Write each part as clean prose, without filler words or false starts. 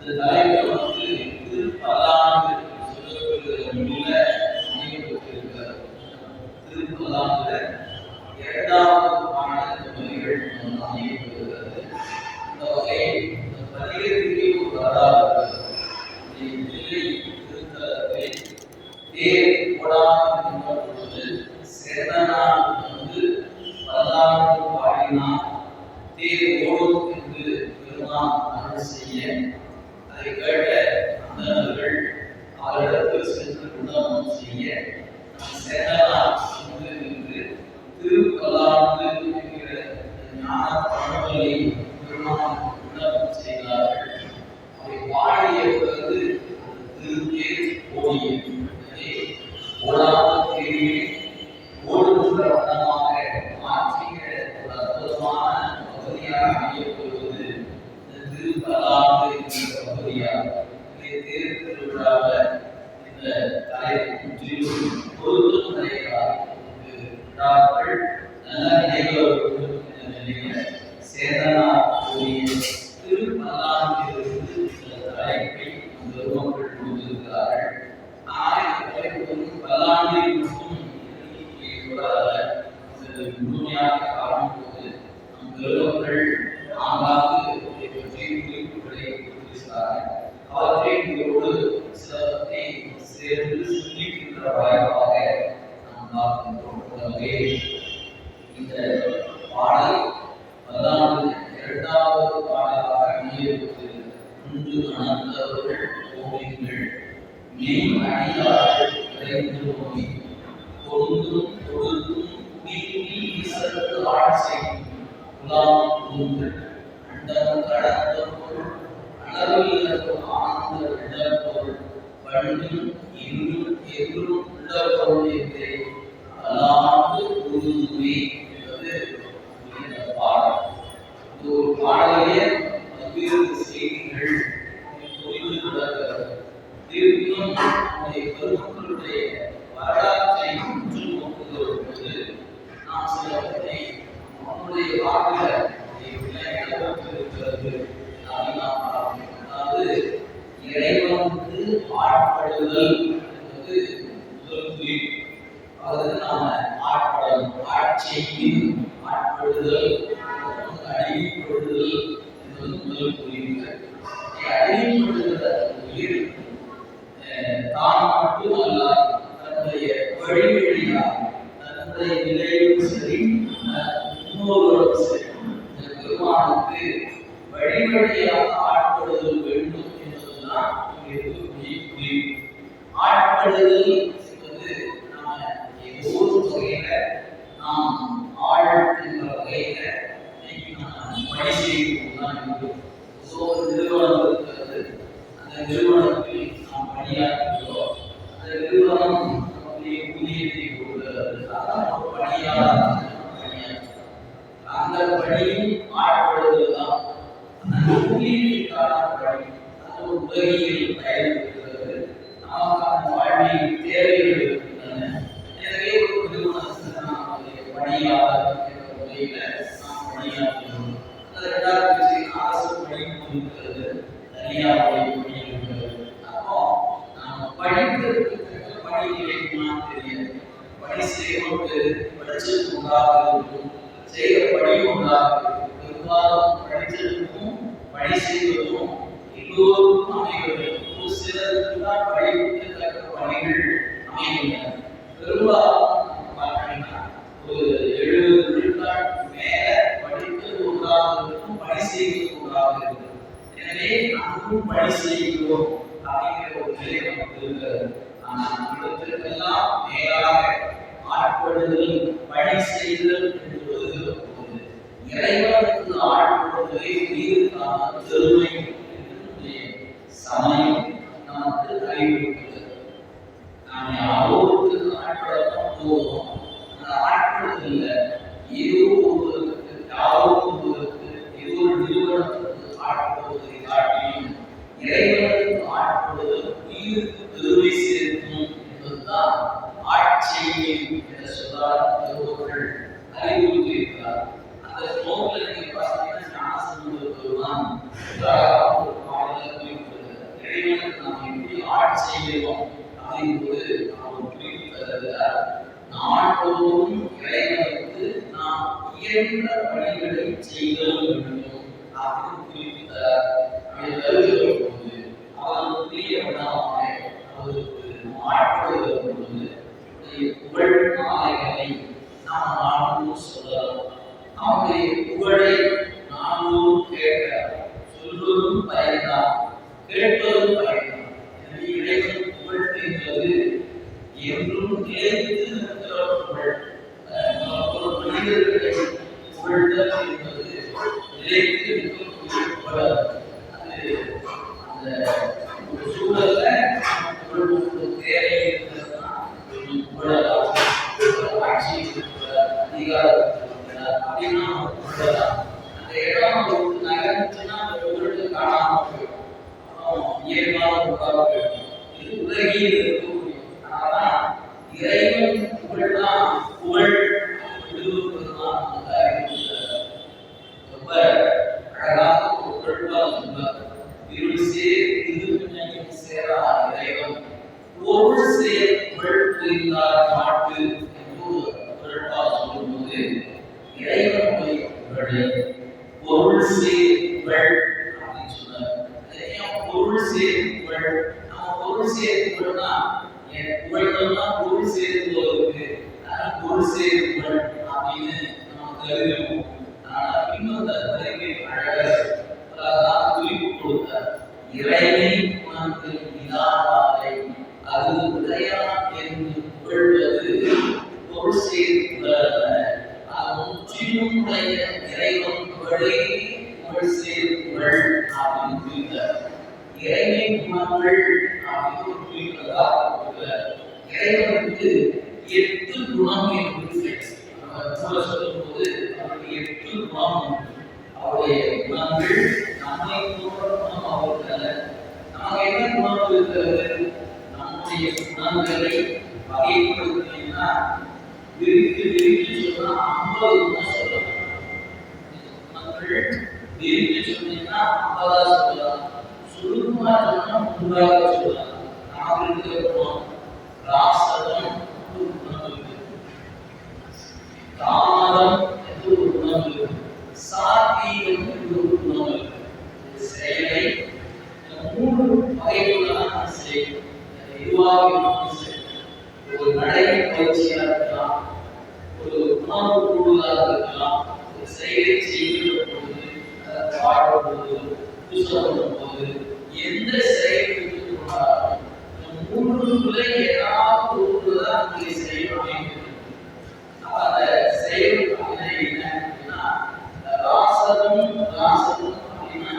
இந்த தலைவர் வந்து திருப்பல்லாண்டு சொல்லப்படுகிற நூல்ல அமைக்கப்பட்டிருக்கிறது. திருப்பல்லாண்டுல 2வது பாடல் வரிகள் அமைக்கப்படுகிறது. இந்த வகையில் இந்த பதிகத்திற்கு ஒரு வரலாறு நெல்லை திருத்தலத்தில் தேர் போடாமல் பொழுது சேதனார் வந்து பல்லாண்டு பாடினார். தேர் ஓடும் என்று பெருமான் அருள் செய்ய அதை கேட்ட அந்தணர்கள் அவரிடத்தில் சென்று விண்ணப்பம் செய்ய சேதனார் சென்று நின்று திருப்பல்லாண்டு என்கிற ஞான பழமொழியை பெருமான் விண்ணப்பம் செய்தார்கள். அதை பாடிய பிறகு திருத்தேர் ஓடியது. ஓடாத தேரிலே ஓடுகின்ற வண்ணமாக மாற்றிய ஒரு அற்புதமான பகுதியாக அமையப்படுவது திருப்பல்லாண்டு என்கிற பகுதியாக தேர் திருவிழாவில் இந்த தலையை முற்றிலும் பொருத்தும் தலைவராக விழாக்கள் நல்ல நினைவுகளோடு இந்த நிலையில் சேதனா கூடிய திருப்பல்லாண்டிலிருந்து இந்த தலைப்பை பெருமக்கள் கொடுத்திருக்கிறார்கள். பல்லாண்டில் மட்டும் முழுமையாக காணும்போது நம் பெருமக்கள் ஆங்காங்கு இதை பற்றி குறிப்புகளை கொடுத்திருக்கிறார்கள். அவற்றை இதோடு சிலவற்றை சேர்ந்து சிந்திக்கின்ற வாய்ப்பாக நாம் பார்க்கின்றோம். இந்த பாடல் பல்லாண்டு 2வது பாடலாக அமையப்பட்டு முன்பு நடந்தவர்கள் கோவில்கள் மெய் அணியார்கள் விரைந்து நோக்கி கொண்டும் கொடுத்தும் குடியுமி ஈசற்கு ஆட்சி குலாம் கூந்தல் அண்டம் கடந்த பொருள் அளவில் ஆனந்த இடப்பொருள் பண்டும் இன்னும் எதிரும் உள்ள பொருள் என்றே அலாண்டு கூறுதுமே என்பது இந்த பாடல். இது ஒரு பாடலையே பல்வேறு செய்திகள் புரிந்து கிடக்கிறது. இருப்பினும் நம்முடைய பெருமக்களுடைய வரலாற்றை உற்று நோக்குகிற பொழுது நாம் சிலவற்றை நம்முடைய வாழ்வில் இடம்பெற்றிருக்கிறது. அதாவது இறைவனுக்கு ஆட்படுதல் என்பது முதல் குறிப்பு. அதாவது நாம ஆட்படணும், ஆட்சிக்கு ஆட்படுதல், அடிமைப்படுதல் என்பது முதல் குறிப்பு. அடிமைப்படுகிற உயிர் தான் மட்டுமல்ல, தன்னுடைய வழிவழியாக தன்னுடைய நிலையும் சரி முன்னோர்களும் சரி பெருமானுக்கு வழிவழியாக ஆட்படுதல் வேண்டும் என்பதுதான் குறிப்பு. ஆட்படுதல் என்பது நாம ஏதோ ஒரு வகையில நாம் ஆள் என்ற வகையில பணி செய்வதுதான் இருக்கும். ஒரு நிறுவனம் இருக்கிறது, அந்த நிறுவனத்தில் நாம் பணியாற்றுகிறோம். அந்த நிறுவனம் நம்முடைய ஊதியத்தை கொடுக்கிறது, அதான் பணியாளர் பணியாற்றுகிறோம். அந்த பணியும் ஆட்படுதல் தான். அந்த ஊதியத்திற்கான பணி அது ஒரு உதவியில் பயன்படுகிறது. நமக்கான வாழ்வில் தேவைகள் இருக்கின்றன. எனவே ஒரு நிறுவனத்தில் நம்முடைய பணியாளர் என்ற முறையில நாம் பணியாற்றுகிறோம். அரசு பணி இருக்கிறது, தனியார் பணி இருக்கிறது. அப்போ நாம படிக்கிறதுக்கு பணி கிடைக்குமான்னு தெரியாது. பணி செய்வது படிச்சதுக்கு உண்டாக இருக்கும், செய்கிற பணி உண்டாக இருக்கும். பெரும்பாலும் படித்ததுக்கும் பணி செய்வதும் எல்லோருக்கும் அமைகிறது. ஒரு சிலருக்கு தான் படிப்புக்கு தக்க பணிகள் அமைகின்றன. பெரும்பாலும் பார்த்தீங்கன்னா ஒரு 70 விழுக்காட்டுக்கு மேல படித்து உண்டாக பணி செய்வதற்குள்ளாக இருக்கிறது. எனவே அங்கும் பணி செய்கிறோம் அப்படிங்கிற ஒரு நிலை நமக்கு இருக்கிறது. ஆனால் இவற்றிற்கெல்லாம் மேலாக ஆட்படுதல், பணி செய்தல் என்று வருகிற போது இறைவனுக்கு ஆட்படுதலை உயிருக்கான பெருமை என்று சமயம் நமக்கு அறிவிக்கிறது. நாம் யாரோருக்கு ஆட்படத்தான் போதும். அந்த ஆட்படுதல்ல ஏதோ ஒருவருக்கு, யாரோ ஒருவருக்கு, ஏதோ ஒரு நிறுவனத்துக்கு ஆட்படுவதை காட்டிலும் இறைவனுக்கு ஆட்படுதல் உயிருக்கு பெருமை சேர்க்கும் என்பதுதான் ஆட்சியை என்ற சொல்லால் பெருமக்கள் அறிவுறுத்தியிருக்கிறார். அந்த நோக்கில் நீங்க பார்த்தீங்கன்னா ஞானசம்பந்த பெருமான் தேவையற்ற பணிகளை செய்தல் வேண்டும் அப்படின்னு குறிப்பிட்டார். அப்படி வருகிற போது அவர் பிரியப்படாம அவருக்கு மாற்று வரும்போது புகழ் மாலைகளை நாம் நானும் சொல்லலாம். அவருடைய புகழை நானும் கேட்க சொல்வதும் பயன்தான், கேட்பதும் பயன்தான். எனவே இறைவன் புகழ் என்பது என்றும் நிலைத்து நிற்கிற புகழ். மனிதர்களை புகழ்தல் என்பது நிலைத்து நிற்கக்கூடிய புகழ். அது அந்த ஒரு சூழல்ல புகழ்வுக்கு தேவை இருக்கிறதுனா புகழலாம். ஆட்சி இருக்கிறார், அதிகாரம் இருக்கிறார் அப்படின்னா புகழலாம். அந்த இடம் ஒரு நகர்ந்துச்சுன்னா அந்த புகழ்ந்து காணாம போயிடும், இயல்பான புகழாக போயிடும். இது உலகில் இருக்கக்கூடிய. ஆனால் இறைவன் புகழ்தான் புகழ் விடுவதுதான் அந்த அறிவிக்கிறார். ரொம்ப அழகாக ஒரு புகழ்வாக சொல்வார். இருள் சேர் இருவினையும் சேரா இறைவன் பொருள் சேர் புகழ் புரிந்தார் நாட்டு என்று புகழ்வாக சொல்லும்போது இறைவனுடைய புகழை பொருள் சேர் புகழ் அப்படின்னு சொன்னார். பொருள் சேர் புகழ். நம்ம பொருள் சேர் புகழ்னா புகழ்தான் பொருள் சேர்ந்தவருக்கு பொருள் சேர் புகழ் அப்படின்னு நம்ம கருதுவோம். ஆனால் இன்னும் தருகை அழகாக குறிப்பு கொடுத்தார். இறைவனை உணர்ந்து இல்லாதாரை அது உதயம் என்று புகழ்வது பொருள் சேர் புகழ். அது முற்றிலும் உடைய இறைவன் புகழே புகழ் சேர் புகழ் அப்படின்னு குறித்தார். இறைவனை குணங்கள் அப்படின்னு குறிப்பதாக இறைவனுக்கு 8 குணம் என்று சொல்லும்போது அவருக்கு 8 குணம் உண்டு. அவருடைய குணங்கள் நம்மை போன்ற குணம் அவருக்கு அல்ல. நமக்கு என்ன குணம் இருக்கிறது? நம்முடைய குணங்களை வகைப்படுத்தினா விரித்து விரித்து சொன்னா 50 குணம் சொல்லலாம். குணங்கள் விரித்து சொன்னீங்கன்னா 50 சொல்லலாம். சுருக்கமா சொன்னா 3 சொல்லலாம். நமக்கு இருக்கிற குணம் ராசதம் ஒரு குணம் இருக்கு, தாமதம் என்று ஒரு குணம் இருக்கு, சாத்தியம் என்று ஒரு குணம் இருக்கு. செயலை 3 வகைகளாக செய்யும். எதுவாக ஒரு நடை பயிற்சியாக இருக்கலாம், ஒரு உணவு கூடுதலாக இருக்கலாம், ஒரு செயலை செய்கிற பொழுது பாடும்போது புத்தகம் போது எந்த செயலுக்கு கொண்டாலும் 3 ஏதாவது ஒன்றுதான் நீங்க செய்யணும். அந்த செயல் என்ன ராசதம் அப்படின்னா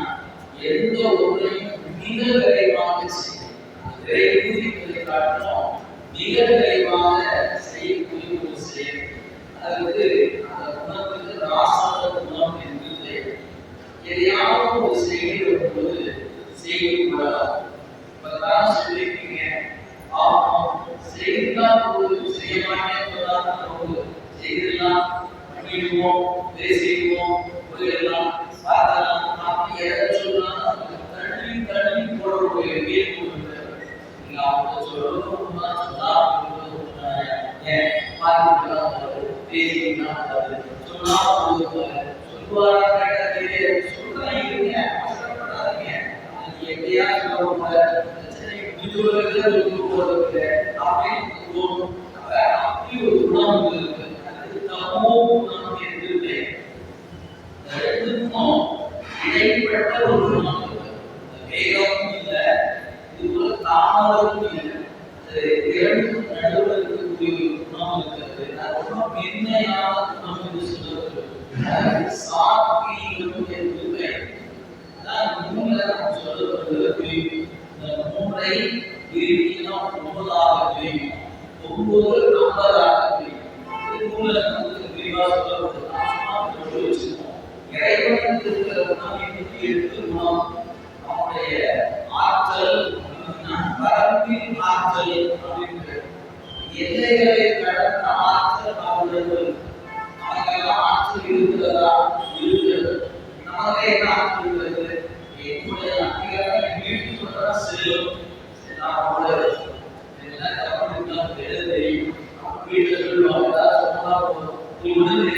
எந்த ஒன்றையும் மிக விரைவாக செய்யும். விரைவு காட்டணும் மிக விரைவாக செய்யக்கூடிய ஒரு செயல். அதுக்கு அந்த குணத்துக்கு ராசத குணம் என்று எதையாவது ஒரு செயல் வரும்போது செய்யக்கூடாது. இப்பதான் சொல்லியிருக்கீங்க, செய்தால் செய்ய மாட்டேன் செய்தெல்லாம் பண்ணிடுவோம், பேசிடுவோம், போயிடலாம், பார்க்கலாம் அப்படி எதை சொல்லலாம் தள்ளி தள்ளி போடக்கூடிய கேள்வி நீங்க அவங்க சொல்லணும் சொன்னா பார்த்துக்கலாம் பேசிக்கலாம் சொன்னா சொல்லுவாங்க சொல்றீங்க அவசரப்படாதீங்க. எப்படியா சொல்ல அப்படி ஒரு குணம் இருக்கு. அது தமோ குணம் என்று இடைப்பட்ட ஒரு குணம் இருக்கு. வேகம் இல்லை, இது ஒரு தாமதம் இல்லை. இரண்டு நடுவில் இருக்கக்கூடிய ஒரு குணம் இருக்கிறது. அது ரொம்ப மென்மையான குணம் என்று சொல்லப்படுகிறது. சாத்வீகம் என்று பெயர். நாம் சொல்லப்படுகிறது. இந்த 3ஐ விரிவினா 9ஆக பிரியும். 9 50ஆக பிரியும். இதுக்குள்ள நமக்கு விரிவாக சொல்லப்படுது. இறைவனுக்கு இருக்கிற குணம் 8 குணம். அவனுடைய ஆற்றல் பரப்பின் ஆற்றல் அப்படின்ற எல்லைகளை கடந்த ஆற்றல் அவர்கள் நமக்கெல்லாம் ஆற்றல் இருக்கிறதா? இருக்கிறது. நமக்கு என்ன ஆற்றல் இருக்கிறது? என்னுடைய அதிகாரம் வீட்டு சொல்றா செல்லும் தெரியும். வீட்டில் சொல்லுவாங்க சொன்னா உடனே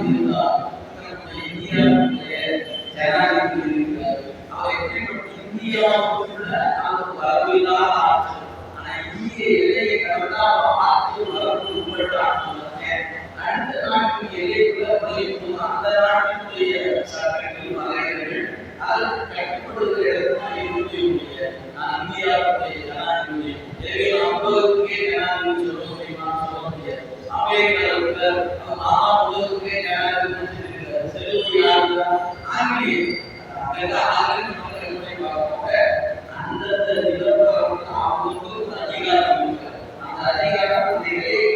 இருந்தார். இந்தியாவுடைய ஜனாதிபதி இருக்கிறார். அவர் இந்தியாவுக்குள்ள நமக்கு அறிவில்லாத ஆற்றல். ஆனா இந்திய எல்லையை கடந்தால் ஆற்றல் வரம்பு உட்பட்ட ஆற்றல். அடுத்த நாட்டின் எல்லைக்குள்ள நுழையும் அந்த நாட்டினுடைய சட்டங்கள் வரையறைகள் அதற்கு கட்டுப்படுகிற இடத்துல இந்தியாவுடைய ஜனாதிபதி. எனவே உலகத்துக்கே ஜனாதிபதி சொல்ல முடியுமா? சொல்ல முடியாது. அமெரிக்காவுக்கு உலகத்துக்கே ஜனாதிபதி செல்லுபடியாக ஆங்கிலேயர் அந்தந்த நிலவரங்களுக்கு அவங்களுக்கு அதிகாரம் இருக்கு. அந்த அதிகாரம்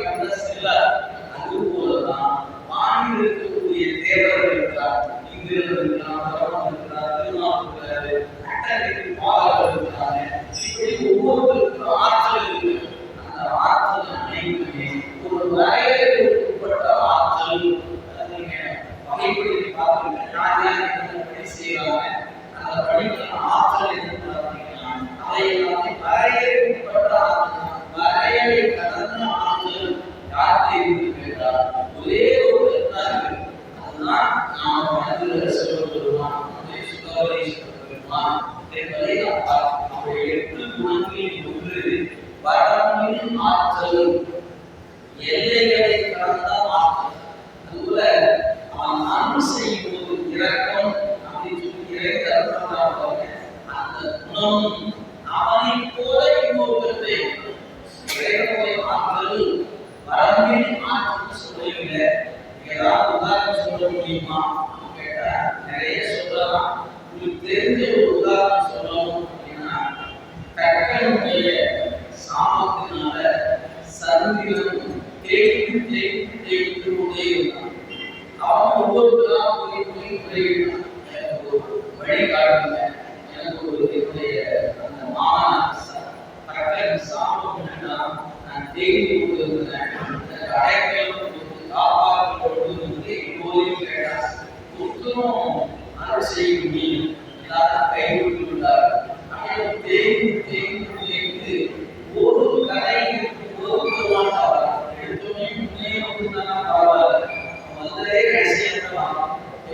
கடந்த செல்லாது. அதுபோலதான் மாநில இருக்கக்கூடிய தேவர்கள் இருக்கிறார், இங்கிருந்து இருக்கலாம், தவறாக இருக்கிறார், திருநாள் அட்டை பாடல்கள் இருக்கிறாங்க. இப்படி ஒவ்வொருத்தருக்கும் ஆற்றல் இருக்கு. அந்த ஆற்றல் அனைத்துமே ஒரு வரையறுக்கப்பட்ட ஆற்றல். நீங்க வகைப்படுத்தி பார்த்துருங்க. யார் யார் பணி செய்யறாங்க, அந்த பணிக்கான ஆற்றல் என்னன்னு பார்த்தீங்கன்னா அதை வரையறுக்கப்பட்ட ஆற்றல், வரையறை கடந்த ஆற்றல் யாருக்கு இருந்து கேட்டால் ஒரே ஒரு தான் இருக்கு. அதுதான் நாம் மனதில் சொல்லப்படுவான் என்பதை அவருடைய 8 குணங்களில் ஒன்று வரம்பின் ஆற்றல், எல்லைகளை கடந்த ஆற்றல். அதுபோல அவன் அன்பு செய்யும் போது இரக்கம் அப்படின்னு சொல்லி இறைந்த அர்த்தம். அந்த குணம் அவனை போல இன்னொருத்தத்தை இறைவனுடைய ஆற்றல் வரம்பின் ஆற்றல் சொல்லுவீங்க. ஏதாவது உதாரணம் சொல்ல முடியுமா கேட்டா நிறைய சொல்லலாம். உங்களுக்கு தெரிஞ்ச ஒரு உதாரணம் சொல்லணும் அப்படின்னா கக்கனுடைய சாமத்தினால சந்திரன் தேய்த்து தேய்த்து தேய்த்து கொண்டே இருந்தான். அவன் ஒவ்வொருத்தராக எனக்கு ஒரு வழிகாட்டுங்க, எனக்கு ஒரு என்னுடைய அந்த மாணவன் சாமம் நான் தேய்த்து கொண்டிருந்தேன், அடைக்கலம் காப்பாற்றப்பட்டு எப்போதையும் கேட்டான். ஒருத்தரும் அருள் செய்ய முடியும், எல்லாரும் கைவிட்டு விட்டார். ஆனால் தேய்ந்து தேய்ந்து தேய்ந்து ஒரு கதை ஒருத்தர் எடுத்தோமே முன்னே வந்து பரவாயில்ல, முதலே கடைசியாக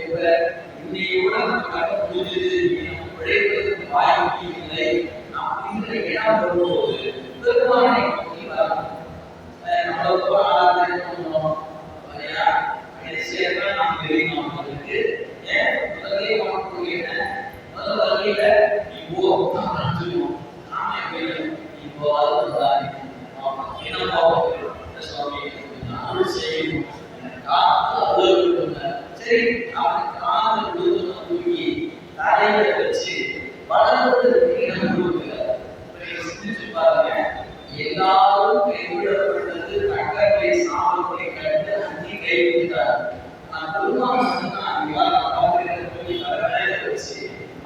இப்ப இன்னையோட கதை முடிஞ்சது, உழைப்பதற்கு வாய்ப்பு இல்லை அப்படிங்கிற இடம் வரும்போது பெருமானை எல்லாரும் கைவிடப்பட்டது கட்டளை சாமத்தை கண்டு அங்கி கைவிட்டார். நான் பெருமான்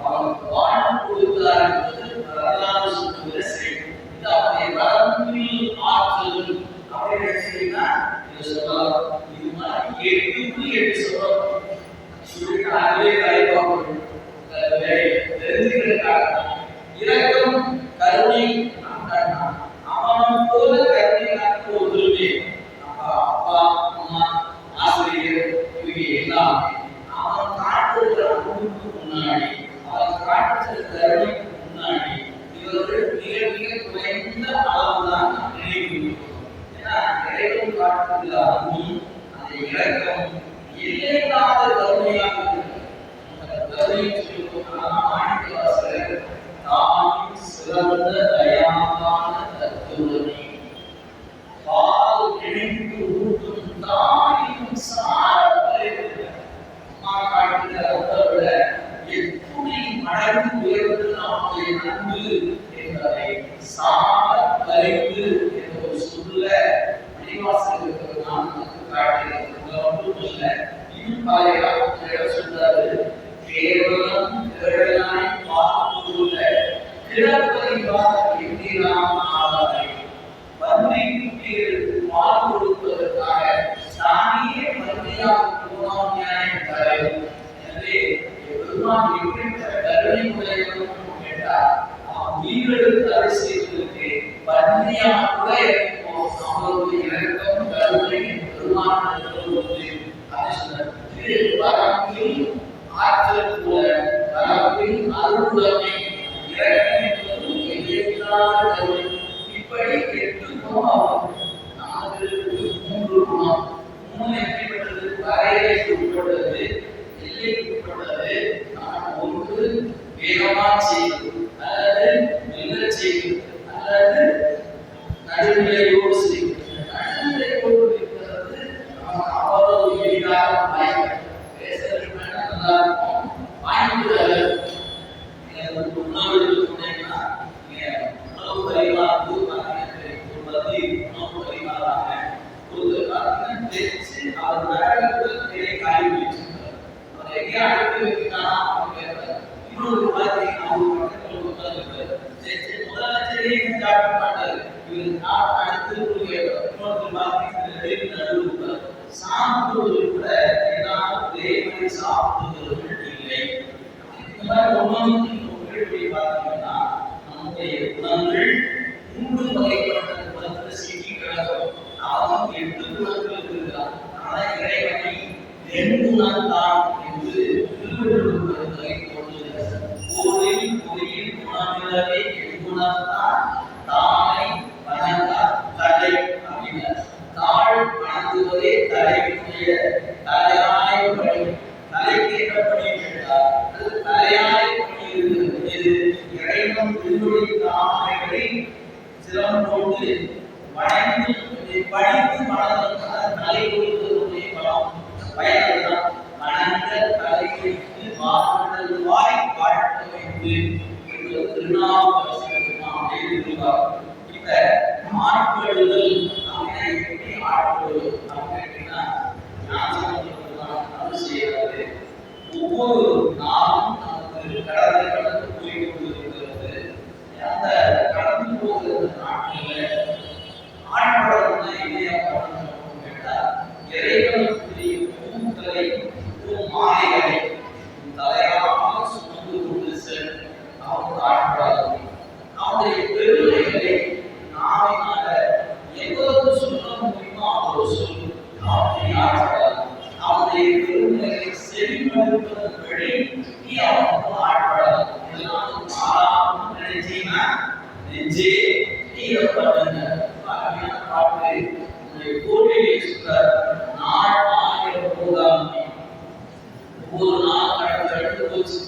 அவனுக்கு வாழ்வு கொடுத்தார் என்பது வரலாறு சொல்லுகிற செய்தி. இது அவருடைய வரம்பில் ஆற்றல் அப்படின்னு இதை சொல்லலாம். இது மாதிரி 8 சொல்லலாம். சொல்லிட்டு அதுவே கலைப்பாக தெரிஞ்சுக்கிறதுக்காக இரக்கம் கருணை அவன் போல கருணை காக்க ஒன்றுமே அப்பா அம்மா ஆசிரியர் இவங்க எல்லாமே அவன் காட்டுகிற அன்புக்கு முன்னாடி, அவன் காட்டுகிற கருணைக்கு முன்னாடி இவர்கள் மிக மிக குறைந்த அளவுதான் நினைவு. ஏன்னா இறைவன் காட்டுகிற அன்பும் அந்த இரக்கம் எல்லையில்லாத கருணையாக கருணை சொல்லுவாசகர் தானும் சிறந்த தயாமான தத்துவனே பால் இணைந்து ஊட்டும் தாயும் சாரத்தை அம்மா காட்டுகிற விட எத்துணை மடங்கு உயர்ந்து நம்முடைய அன்பு என்பதை சார கரைந்து என்ற ஒரு சொல்ல மணிவாசகருக்கு நான் காட்டுகிறது ஒன்றும் இல்லை. இன்னும் பாதையாக சொல்றாரு, கேவலம் கேடலாய் பார்த்துள்ள கிடப்பறிவார் என்கிறான் ஆவாரை வன்மை குட்டிகளுக்கு பால் கொடுப்பதற்காக தானே வன்மையாக போனான் நியாயம் தரும். எனவே பெருமான் எப்படிப்பட்ட கருணை உடையவன் கேட்டால் அவன் உயிர்களுக்கு அருள் செய்வதற்கு வன்மையாக கூட இருக்கும் அவர்களுடைய இறக்கம் கருணை பெருமான் சொல்வது அதை வரம்பில் ஆற்றல் போல வரம்பில் அருளுடைமை இறக்கம் என்பதும் எல்லையில்லாத கருணை. இப்படி 8 குணம். நமக்கு 3 குணம். 3 எப்படிப்பட்டது? வரையறைக்கு உட்பட்டது, எல்லைக்கு உட்பட்டது. ஒன்று வேகமாக செய்வது அல்லது மெல்ல செய்வது அல்லது நடுநிலையோடு செய்வது. நடுநிலையோடு இருக்கிறது அவ்வளவு எளிதாக வாய்ப்பு பேசுறதுக்கு நல்லா இருக்கும். வாய்ப்பு உணவு சொன்னீங்கன்னா உணவு பரிமாறு உணவு பரிமாறாங்க தெரிஞ்சு அவர் நகரத்தில் பெரிய காய்கறி வச்சிருக்காரு. அவர் எங்கேயா அடுத்து வைக்கிறானா இன்னொரு மாதிரி முதலமைச்சரே சாப்பிட மாட்டாரு. இவர் அடுத்து சாப்பிடுவது கூட ஏதாவது ஒரே மாதிரி சாப்பிடுவதற்கு இல்லை. இந்த மாதிரி ஒவ்வொன்றும் பார்த்தீங்கன்னா நம்முடைய குணங்கள் 3 வகைப்பட்ட குணத்தில் சிக்கி கிடக்கும். அவன் 8 குணங்கள் இருக்கிறான். ஆனால் இறைவனை 2 குணம்தான் என்று திருவள்ளுவர் கொண்டுள்ளார். போரில் பொறியில் குணமிழவே 8 குணம்தான் தானை வணங்கார் தலை அப்படின்னார். தாழ் வணங்குவதே தலைவினுடைய தலையாய பணி. தலைக்கேற்ற பணி என்றார். அது தலையாய பணி இருக்கிறது. இறைவன் திருவடி தாமரைகளை சிரம் கொண்டு வணங்கி படித்து வணங்குவதால் தலை கொடுப்பதற்குரிய பலம் பயன்தான். வணங்க தலை வைத்து வாய் வாழ்த்த வைத்து திருநாவுக்கரசர் நாம் எழுதியிருக்கிறார். இப்ப ஆட்படுதல் அப்படின்னா எப்படி ஆட்படுவது அப்படின்னா ஞானம் செய்யாது. ஒவ்வொரு நாளும் நமக்கு கடந்து போய் கொண்டிருக்கிறது. அந்த கடந்து போகிற நாட்களில் ஆட்படுறதுனா இல்லையா கேட்டால் இறைவனுக்குரிய பூக்களை மாலைகளை தலையாக சுமந்து கொண்டு செல் அவங்க ஆட்படாது. அவனுடைய பெருமைகளை நாவினால எவ்வளவு சொல்ல முடியுமோ அவ்வளவு சொல்லு. அவனை ஆட்படாது. அவனுடைய பெருமைகளை செவிமடுப்பதன் வழி நீ அவனுக்கு ஆட்படாது. இதெல்லாம் மாறாமல் நினைச்சீங்கன்னா நெஞ்சே நீ பண்ணுங்க. பாட்டு கோவிலை சொல்றார். நாள் ஆயிரம் போகாமல் ஒவ்வொரு நாள் கடந்து போச்சு.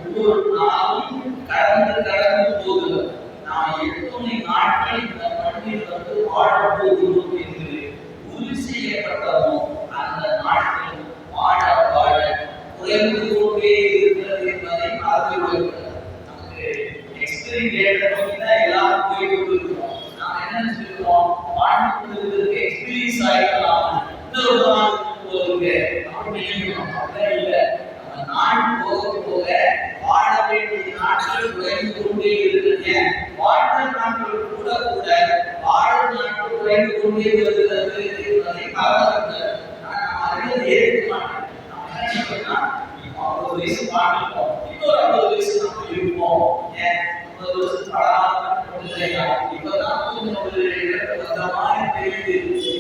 ஒவ்வொரு நாளும் ஒவ்வொரு நாளும் கடந்து போகுது. நாம் எத்தனை நாட்கள் இந்த மண்ணில் வந்து வாழப்போகிறோம் என்று உறுதி செய்யப்பட்டதும் அந்த நாட்கள் வாழ வாழ குறைந்து கொண்டே இருக்கிறது என்பதை பார்க்க நமக்கு எக்ஸ்பிரி டேட்டை நோக்கி தான் எல்லாரும் போய் கொண்டிருக்கிறோம். நாம் என்ன சொல்லுவோம்? வாழ்ந்து கொண்டிருக்கிறதுக்கு எக்ஸ்பீரியன்ஸ் ஆகிடலாம். இன்னொரு நாள் போகுது அப்படின்னு அப்படியே இல்லை. நாள் போக போக வாழ வேண்டிய நாட்கள் குறைந்து கொண்டே இருக்கிறது. வாழ்ந்த நாட்கள் கூட கூட வாழும் நாட்கள் குறைந்து கொண்டே வருகிறது என்பதை பார்க்க ஏற்க மாட்டேன். இப்போ 50 வயசு வாழ்ந்துட்டோம், இன்னொரு 50 வயசு நம்ம இருப்போம். 50 வருஷம் இப்பதான் தெரியுது.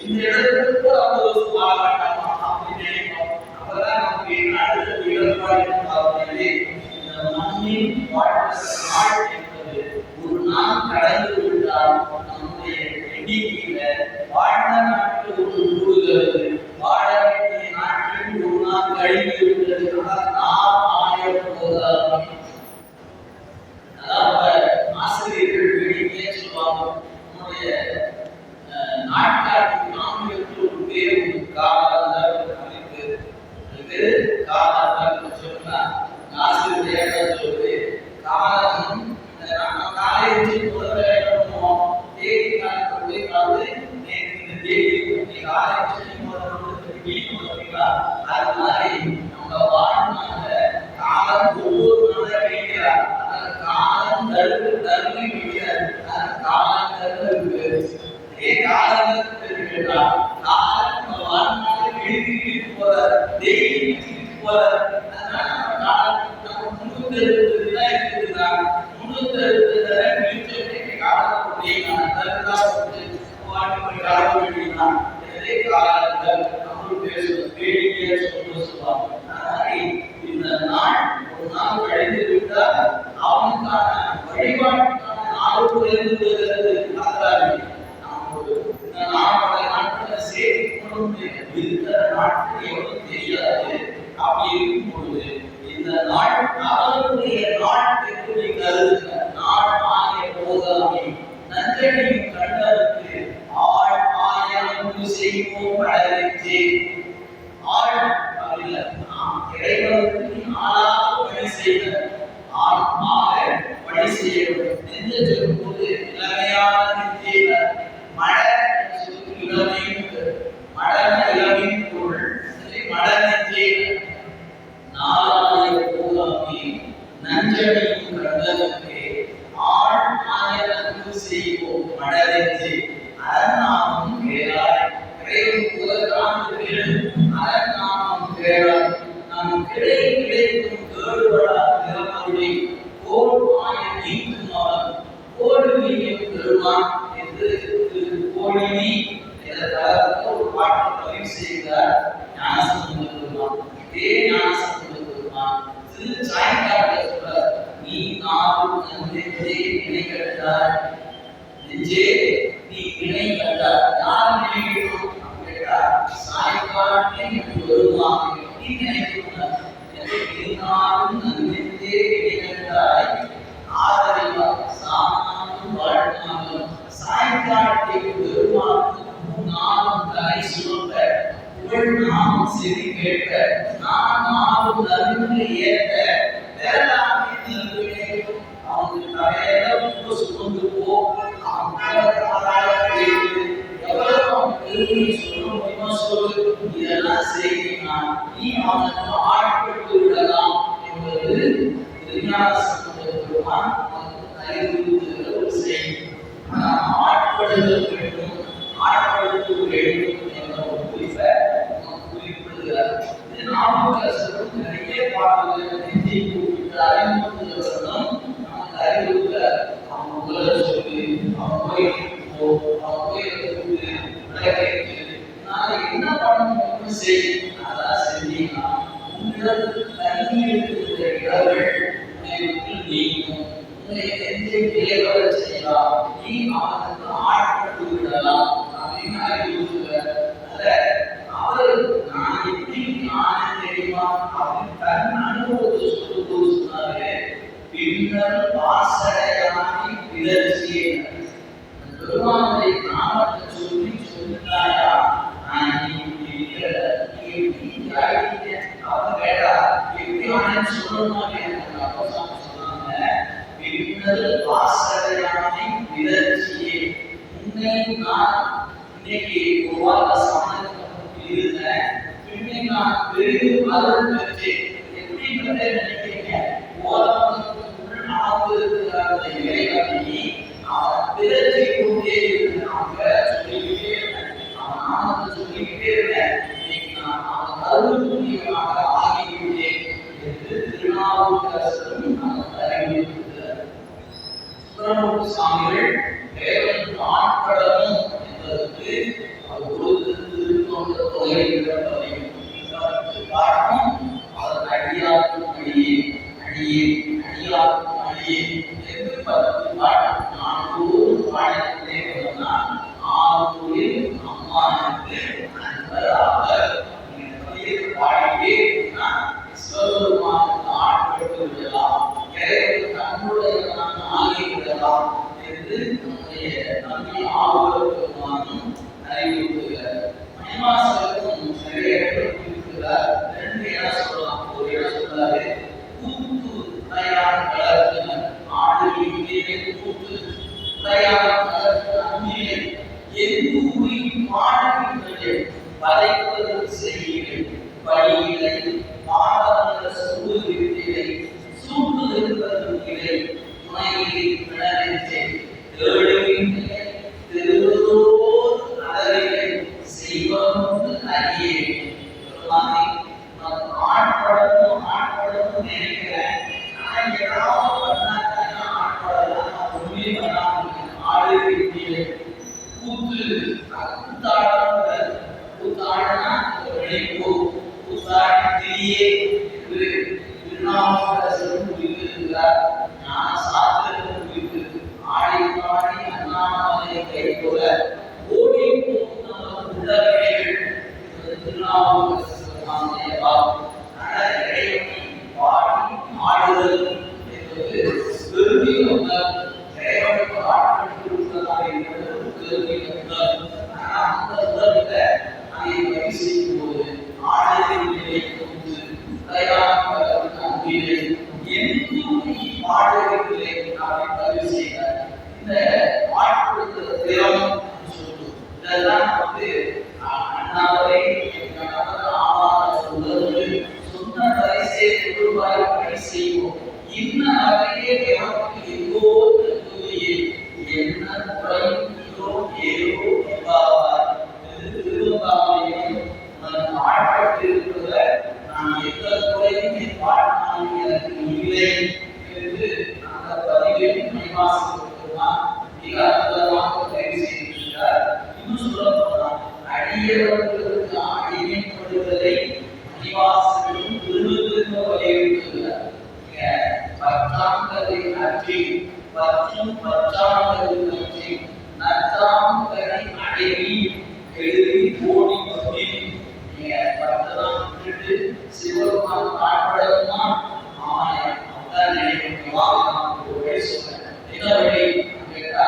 இந்த இடத்துக்கு 50 வருஷம் வாழ வேண்டாமா அப்படின்னு நினைப்போம். அப்பதான் நமக்கு அடுத்த இடர்பாடு இந்த மண்ணின் வாழ்க்கை என்பது ஒரு நாள் கடந்து விட்டால் நம்முடைய எண்ணிக்கையில வாழ்ந்த நாட்கள் ஒரு கூடுகிறது. வாழ வேண்டிய அது மாதிரி நம்ம வாழ்நாள்ல காலம் ஒவ்வொரு நாளாக கிடைக்கிறார். அந்த காலம் தருவி கிடைக்கிறார். அந்த காலம் தருவி காலத்துக்கு இருக்கிறார். காலம் நம்ம வாழ்நாளை எழுதிட்டு போறார், டெய்லி போறார். அதனால நம்ம காலம் நம்ம 360 தான் இருக்குதுன்னா 360 காலத்துடைய காலம் இதே காலங்கள் வேடிக்கையா சொல்லுவாங்க. இந்த நாள் ஒரு நாள் கழிந்து விட்டால் அவனுக்கான வழிபாட்டுக்கான நாள் குறைந்து நாட்களை சேர்க்கணும் இருக்கிற நாட்கள் எவ்வளவு தெரியாது. அப்படி இருக்கும்பொழுது இந்த நாள் அவருடைய நாள் என்று கருதுங்க. நாள் ஆகிய போதாமே நஞ்சனையும் கண்டவருக்கு ஆள் ஆயிரம் செய்வோம் அழகிச்சு ஆள் அல்ல இறைவனுக்கு ஆளாக பணி செய்த ஆக பணி செய்யப்படும் நெஞ்ச சொல்லும்போது இளமையான நெஞ்சேல மழை இளமையும் மழை இளமையும் பொருள் மழை நெஞ்சேல நாலாயிரம் போதாமே நஞ்சனையும் கண்டவருக்கு ஆள் ஆயிரம் செய்வோம் மழை அரண்நாமம் கேளாய் இறைவன் புகழ்காண்டு அரண்நாமம் கேளாய் நம் கிடைக்கும் கேடுபடா நிலமருளை கோல் ஆய நீக்குமான் கோடு நீயும் பெருமான் என்று கோழினி என்ற ஒரு பாட்டு பதிவு செய்தார் ஞானசம்பந்த பெருமான். இதே ஞானசம்பந்த பெருமான் திரு சாயங்காலத்தில் சொல்றார், நீ நாளும் நெஞ்சே நினை கட்டாய் நெஞ்சே நீ நினை கட்டாய். யார் நினைக்கிறோம் கேட்டார், சாயங்காலத்தை பெருமான் நீ நினைக்கிறார். நாளும் நெஞ்சே நினை கட்டாய் ஆதரிவா சாமானும் வாழ்நாளும் சாயங்காலத்தை பெருமான் நாளும் தலை சுமந்த புகழ் நாமம் செவி கேட்க நான் நாளும் நன்கு ஏற்க வேளாண்மை தருவினே. அவங்க தலையில சுமந்து போ எவ்வளவு அவன் பெருமையை சொல்ல முடியுமா சொல்லு. இதெல்லாம் செய்தினா நீ அவனுக்கு ஆட்பட்டு விடலாம் என்பது திருஞானசம்பந்தர் அறிவுறுத்துகிற ஒரு செய்தி. ஆட்படுதல் வேண்டும், ஆட்படுத்த வேண்டும் என்ற ஒரு குறிப்பை குறிப்பிடுகிறார். இது நாமக்கல் நிறைய பாடல்கள் நெஞ்சை கூப்பிட்டு அறிமுகத்துகளும் நமக்கு அறிவுறுத்த அவங்க உங்களை சொல்லி அவங்க கோயிலுக்கு அவங்க கோயிலுக்கு விளக்கேற்று நான் என்ன பண்ணணும் செய். அதான் செஞ்சீங்கன்னா உங்களுக்கு தண்ணீர் இருக்கிற இடங்கள் நீக்கும் உங்களை நெஞ்சை தேவர செய்யலாம். நீ அவனுக்கு ஆட்பட்டு விடலாம் அப்படின்னு அறிவுறுத்துகிறார். அவர் நான் எப்படி நானே தெரியுமா அப்படின்னு தன் அனுபவத்தை சொல்லும்போது சொன்னாரு, பின்னர் வாசடையானி விதர்ச்சியே பெருமானுடைய நாமத்தை சொல்லி சொல்லிட்டாயா நான் நீ அவர் கேட்டா எப்படி ஆனேன்னு சொல்லணும். சொன்னாங்க, பின்னர் வாசடையானி விதர்ச்சியே உன்னை நான் இன்னைக்கு ஒரு வார சமணத்துக்கு இருந்தேன், பின்னே நான் பெரிதும் அருள் பெற்றேன். எப்படி நினைக்கிறீங்க? ஓலமத்துக்குள் நாமது இருக்கிற இறைவனை அவன் பிறற்றி கொண்டே இருந்தாங்க சொல்லிக்கிட்டே இருந்தேன். அவன் நாமத்தை சொல்லிக்கிட்டே இருந்தேன். இன்னைக்கு நான் அவன் அருள் புண்ணியமாக ஆகிவிட்டேன் என்று திருநாவுக்கரசரும் நமக்கு அறிவித்திருக்கிறார். சுப்பிரமணிய சுவாமிகள் தேவனுக்கு ஆட்படணும் என்பதற்கு அவர் கொடுத்திருக்கின்ற தொகையில் காரணம் அதன் அடியாக்கும் அடியே அடியே அடியாக்கும் அடியே என்று 10 பாட்டு 4 பாடத்திலே சொன்னால் 6 அம்மா என்று அன்பராக பாடியே சிவபெருமானுக்கு ஆட்பட்டு விடலாம், இறைவனுக்கு அன்புடையவனாக ஆகிவிடலாம் என்று நம்முடைய நம்பி ஆவலுமானும் அறிவிக்கிறார். மணிவாசகரும் நிறைய இருக்கிறார். 2 இடம் சொல்லலாம். ஒரு இடம் சொல்றாரு, கூத்து உடையான் கலர்க்கு ஆடுகின்றே கூத்து உடையான் கலர்க்கு அஞ்சிலே எந்தூரி பாடுகின்றே வரைப்பது செய்யிலை பணியிலை மாதவந்த சூழ்நிலை சூழ்நிலை இலை துணையிலை பிணரிச்சை தேடுகின்ற திருவதோர் அதரிலை செய்வம் அறியே ஆட்படணும் நினைக்கிறேன். ஆனா ஏதாவது பண்ணாங்க ஆட்படலாம் ஒன்றுமே பண்ணாம ஆடு கூத்து கூத்தாடனா நினைப்போ கூத்தாடியே என்று திருநாமக்கரசரும் குறித்திருக்கிறார். ஞான சாத்திரம் குறித்து ஆடி பாடி அண்ணாமலை கை போல ஓடி போகும் உள்ளவைகள் திருநாமக்கரசர் ஆடுதல் என்பது பெருமை கொண்டால் இறைவனுக்கு ஆட்கள் கொடுத்ததாக என்பது பெருமை கொண்டால் அந்த உலகத்தை அதை பதிவு செய்யும் போது ஆடுதல் நிலை கொண்டு பாடுகளிலே அதை பதிவு செய்தார். இந்த ஆட்களுக்கு திறம் சொல்லும் இதெல்லாம் அண்ணாவரை சொன்ன வரிசை ரூபாய் பணி செய்வோம். இன்ன வகையே நமக்கு எங்கோ என்ன குறையும் ஏதோ என்பார் திருவந்தாமையும் ஆட்பட்டிருப்பத நான் எந்த குறையும் என் வாழ்நாளில் எனக்கு இல்லை என்று அந்த பதிவில் மணிவாசகர் மிக அற்புதமாக பதிவு செய்திருக்கிறார். இன்னும் சொல்ல போனால் அடியவர்களுக்கு அடிமைப்படுவதை மணிவாசகரும் திரும்ப வலியுறுத்துகிறார். பத்தாங்கதை அற்றி பற்றும் பத்தாங்கதை அற்றி நத்தாங்கதை அடைவி எழுதி ஓடி பற்றி நீங்க பத்தெல்லாம் விட்டுட்டு சிவபெருமான் ஆட்படமா ஆமாம் அதான் நினைக்கிறோம். நான் ஒரு வழி சொல்றேன். என்ன வழி கேட்டா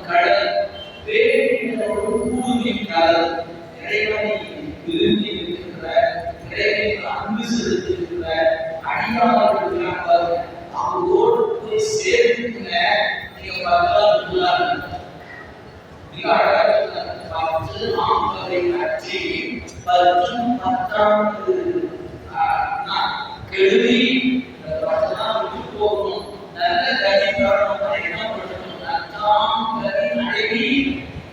கடல் வேறு கடல் இறைவனை விரும்பி இருக்கின்ற இறைவனுக்கு அன்பு செலுத்துகின்ற அடியாளர்கள் அவங்களோடு போய் சேர்ந்துங்க. நீங்க பார்க்கலாம் மிக அழகாக பத்து ஆம்பரை அற்றி பற்றும் பத்தாண்டு கெடுதி விட்டு போகணும். நல்ல கதி காரணம் என்ன பண்ணணும்? நத்தாம் கதி அழகி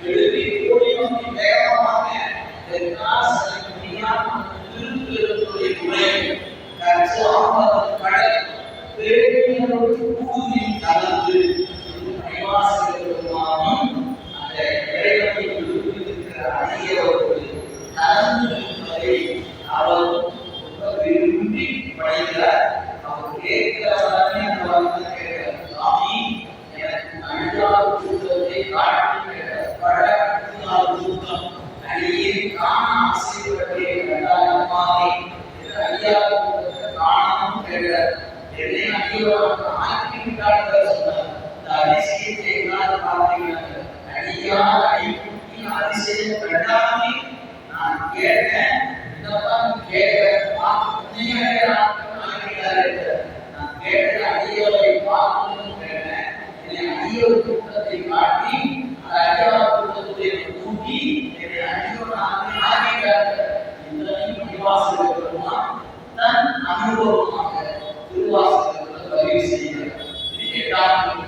கெடுதி ஓடி வந்து வேகமாக திருப்பெருந்துறை துறை கடல் பேரினரோடு கூதி கலந்து மணிவாசகருமானும் அந்த இறைவனை விரும்பியிருக்கிற அடியவர்கள் கலந்து இருப்பதை அவர் விரும்பி படைகிறார். அவர் கேட்கிறவரானே அந்த வார்த்தை கேட்கிறார். சாமி எனக்கு அழியாத கூட்டத்தை காட்டி பட கூட்டம் அடியே காண ஆசைப்பட்டே கண்டாயமானே அழியாத கூட்டத்தை காணாமல் கேட்கிறார். என்னை அடியவராக ஆக்கிவிட்டார்கள் சொன்னார். இந்த அதிசயத்தை என்னால் பார்த்தீங்கன்னா அடியாத அடிக்குட்டி அதிசயம் கண்டாமே நான் கேட்டேன். இதெல்லாம் கேட்கிறேன் நான் கேட்ட அடியவரை பார்க்கணும்னு கேட்டேன். என்னை அடியவர் கூட்டத்தை காட்டி அடியார் கூட்டத்தை கூட்டி என்னை அடியவராக ஆகிட்டார்கள். இந்த மணிவாசகர் பெருமான் தன் அனுபவமாக திருவாசகத்தில் பதிவு செய்கிறார். இது 8ஆம்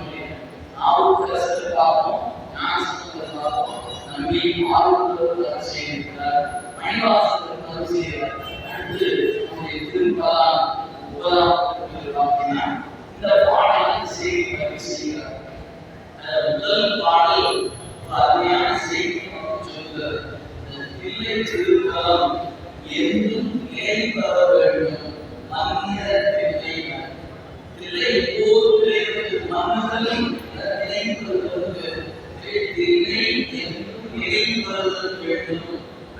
நாவுக்கரசர் பார்ப்போம், ஞானசம்பந்தர் பார்ப்போம், நம்பி ஆறுதல் செய்கிறார், மணிவாசகர் பதிவு செய்கிறார். அடுத்து நம்முடைய திருப்பலாம் 9ஆம் பார்த்தீங்கன்னா இந்த பாடலை செய்தி பதிவு செய்கிறார். முதல் பாடல் அருமையான செய்தி சொல்கிறார். பிள்ளை திருப்பலம் என்றும் நிலை பெற வேண்டும். மன்னித பிள்ளை பிள்ளை போது மன்னுதல் நிலை பெறுவதற்கு பிள்ளை என்றும் நிலை பெறுதல் வேண்டும்.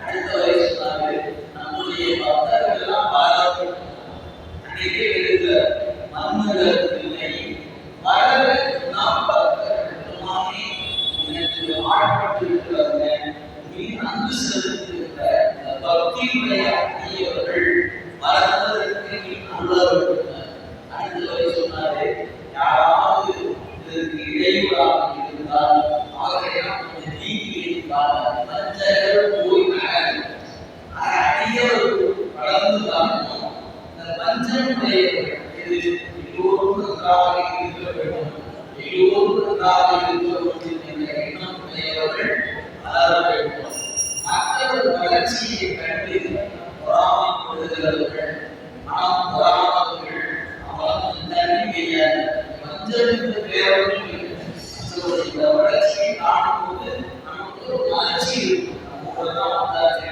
அடுத்த வயசுனாலே நம்முடைய பக்தர்கள் எல்லாம் பாராட்டணும். அன்றைக்கே எழுத மன்னுத பிள்ளை வர நாம் பக்தர்கள் எனக்கு ஆட்பட்டிருக்கிறாங்க. அன்பு செலுத்துகின்ற பக்தியுடைய அடியவர்கள் வளர்ந்ததற்கு அருளவர். அடுத்த வரை சொன்னாரு, யாராவது இதற்கு இடையூறாக இருந்தால் அவர்களெல்லாம் கொஞ்சம் நீக்கி வைப்பார்கள். மஞ்சள் போய் அடியவர் வளர்ந்து காணும். இந்த மஞ்சள் இது எல்லோரும் நன்றாக இருக்க வேண்டும், எல்லோரும் நன்றாக இருக்க வேண்டும் என்ற எண்ணம் உடையவர்கள் வளர வேண்டும். மற்றவர் வளர்ச்சியை கண்டு பொறாமைப்படுகிறவர்கள், மனம் பொறாதவர்கள், அவன் தன்மைய மஞ்சள் பேரவர்கள் இந்த வளர்ச்சியை காணும்போது நமக்கு ஒரு மகிழ்ச்சி இருக்கும். நம்மோட தான் வந்தாரு,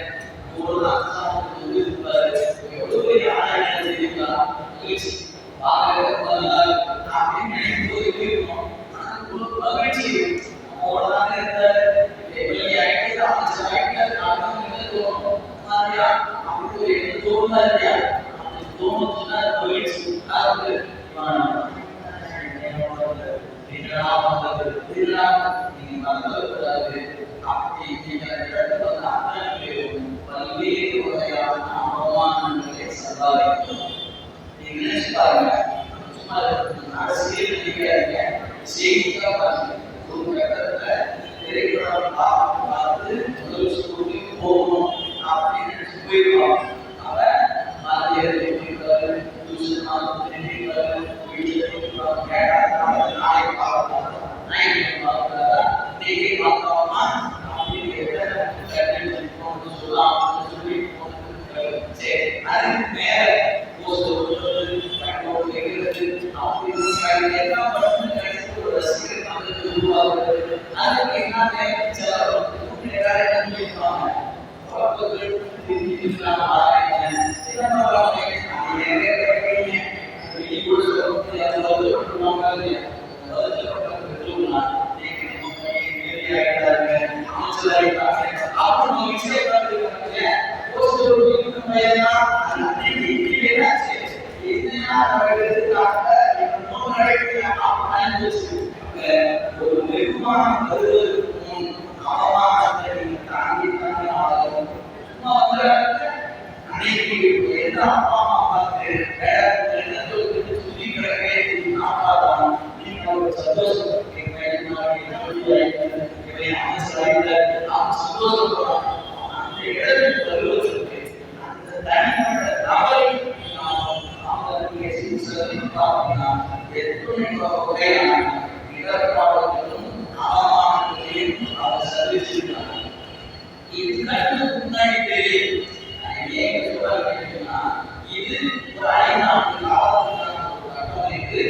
நம்மோட தான் இருப்பாரு, எவ்வளவு யாரும் இருக்கலாம் மகிழ்ச்சி அப்படின்னு நினைக்கும்போது இருக்கும். ஆனால் ஒரு மகிழ்ச்சி இருக்கும். நம்மோட தான் இருந்தாரு, வெளியாயிட்டு அமைச்சராயிட்டு தோணும் மாதிரியா அப்படி ஒரு எண்ணம் தோணுதா இல்லையா? அப்படி தோணுச்சுன்னா மகிழ்ச்சி. அதாவது நீங்க மறந்துவிடாது. அப்படி பல்வேறு வகையான அவமானங்களை சம்பாதிக்கணும். நீங்க நினைச்சு பாருங்க, சும்மா அரசியல் நினைக்காதீங்க, செய்தியா பாருங்க. ஒரு கட்டத்துல திரைப்படம் பார்த்து முதல் ஸ்கூலுக்கு போகணும் அப்படின்னு நினைச்சு போயிருவாங்க. அவன் மாதிரியார் எழுதியிருக்காரு, டியூஷன் எழுதியிருக்காரு, வீட்டில் நாளைக்கு பார்க்கலாம், நைட்டு பார்க்கறதா, இன்னைக்கு பார்க்கலாமா அப்படின்னு சொல்லலாம் சொல்லி சரி. அதுக்கு மேல உருவாகுது. அதுக்கு என்ன ஒரு நிர்மாணம் வருவதற்கும் அவமானத்தை தாண்டி தாண்டி ஆகும். சும்மா வந்து அன்னைக்கு எந்த அப்பா அம்மா பார்த்து சுற்றி கிடக்கே ஆகாதான் நீங்க ஒரு சந்தோஷம் சந்தோஷப்படுறான். அந்த இடத்துக்கு வருவதற்கு அந்த தனிப்பட்ட நபரை நீங்க பார்த்தீங்கன்னா எத்தனை வகையான இடர்பாடுகளும் அவமானங்களையும் அவர் சந்திச்சிருக்காங்க. இது கண்ணுக்கு முன்னாடி தெரியுது. ஏங்க சொல்றாங்கன்னா இது ஒரு 5 ஆண்டு காலத்துக்கான ஒரு கட்டமைப்பு.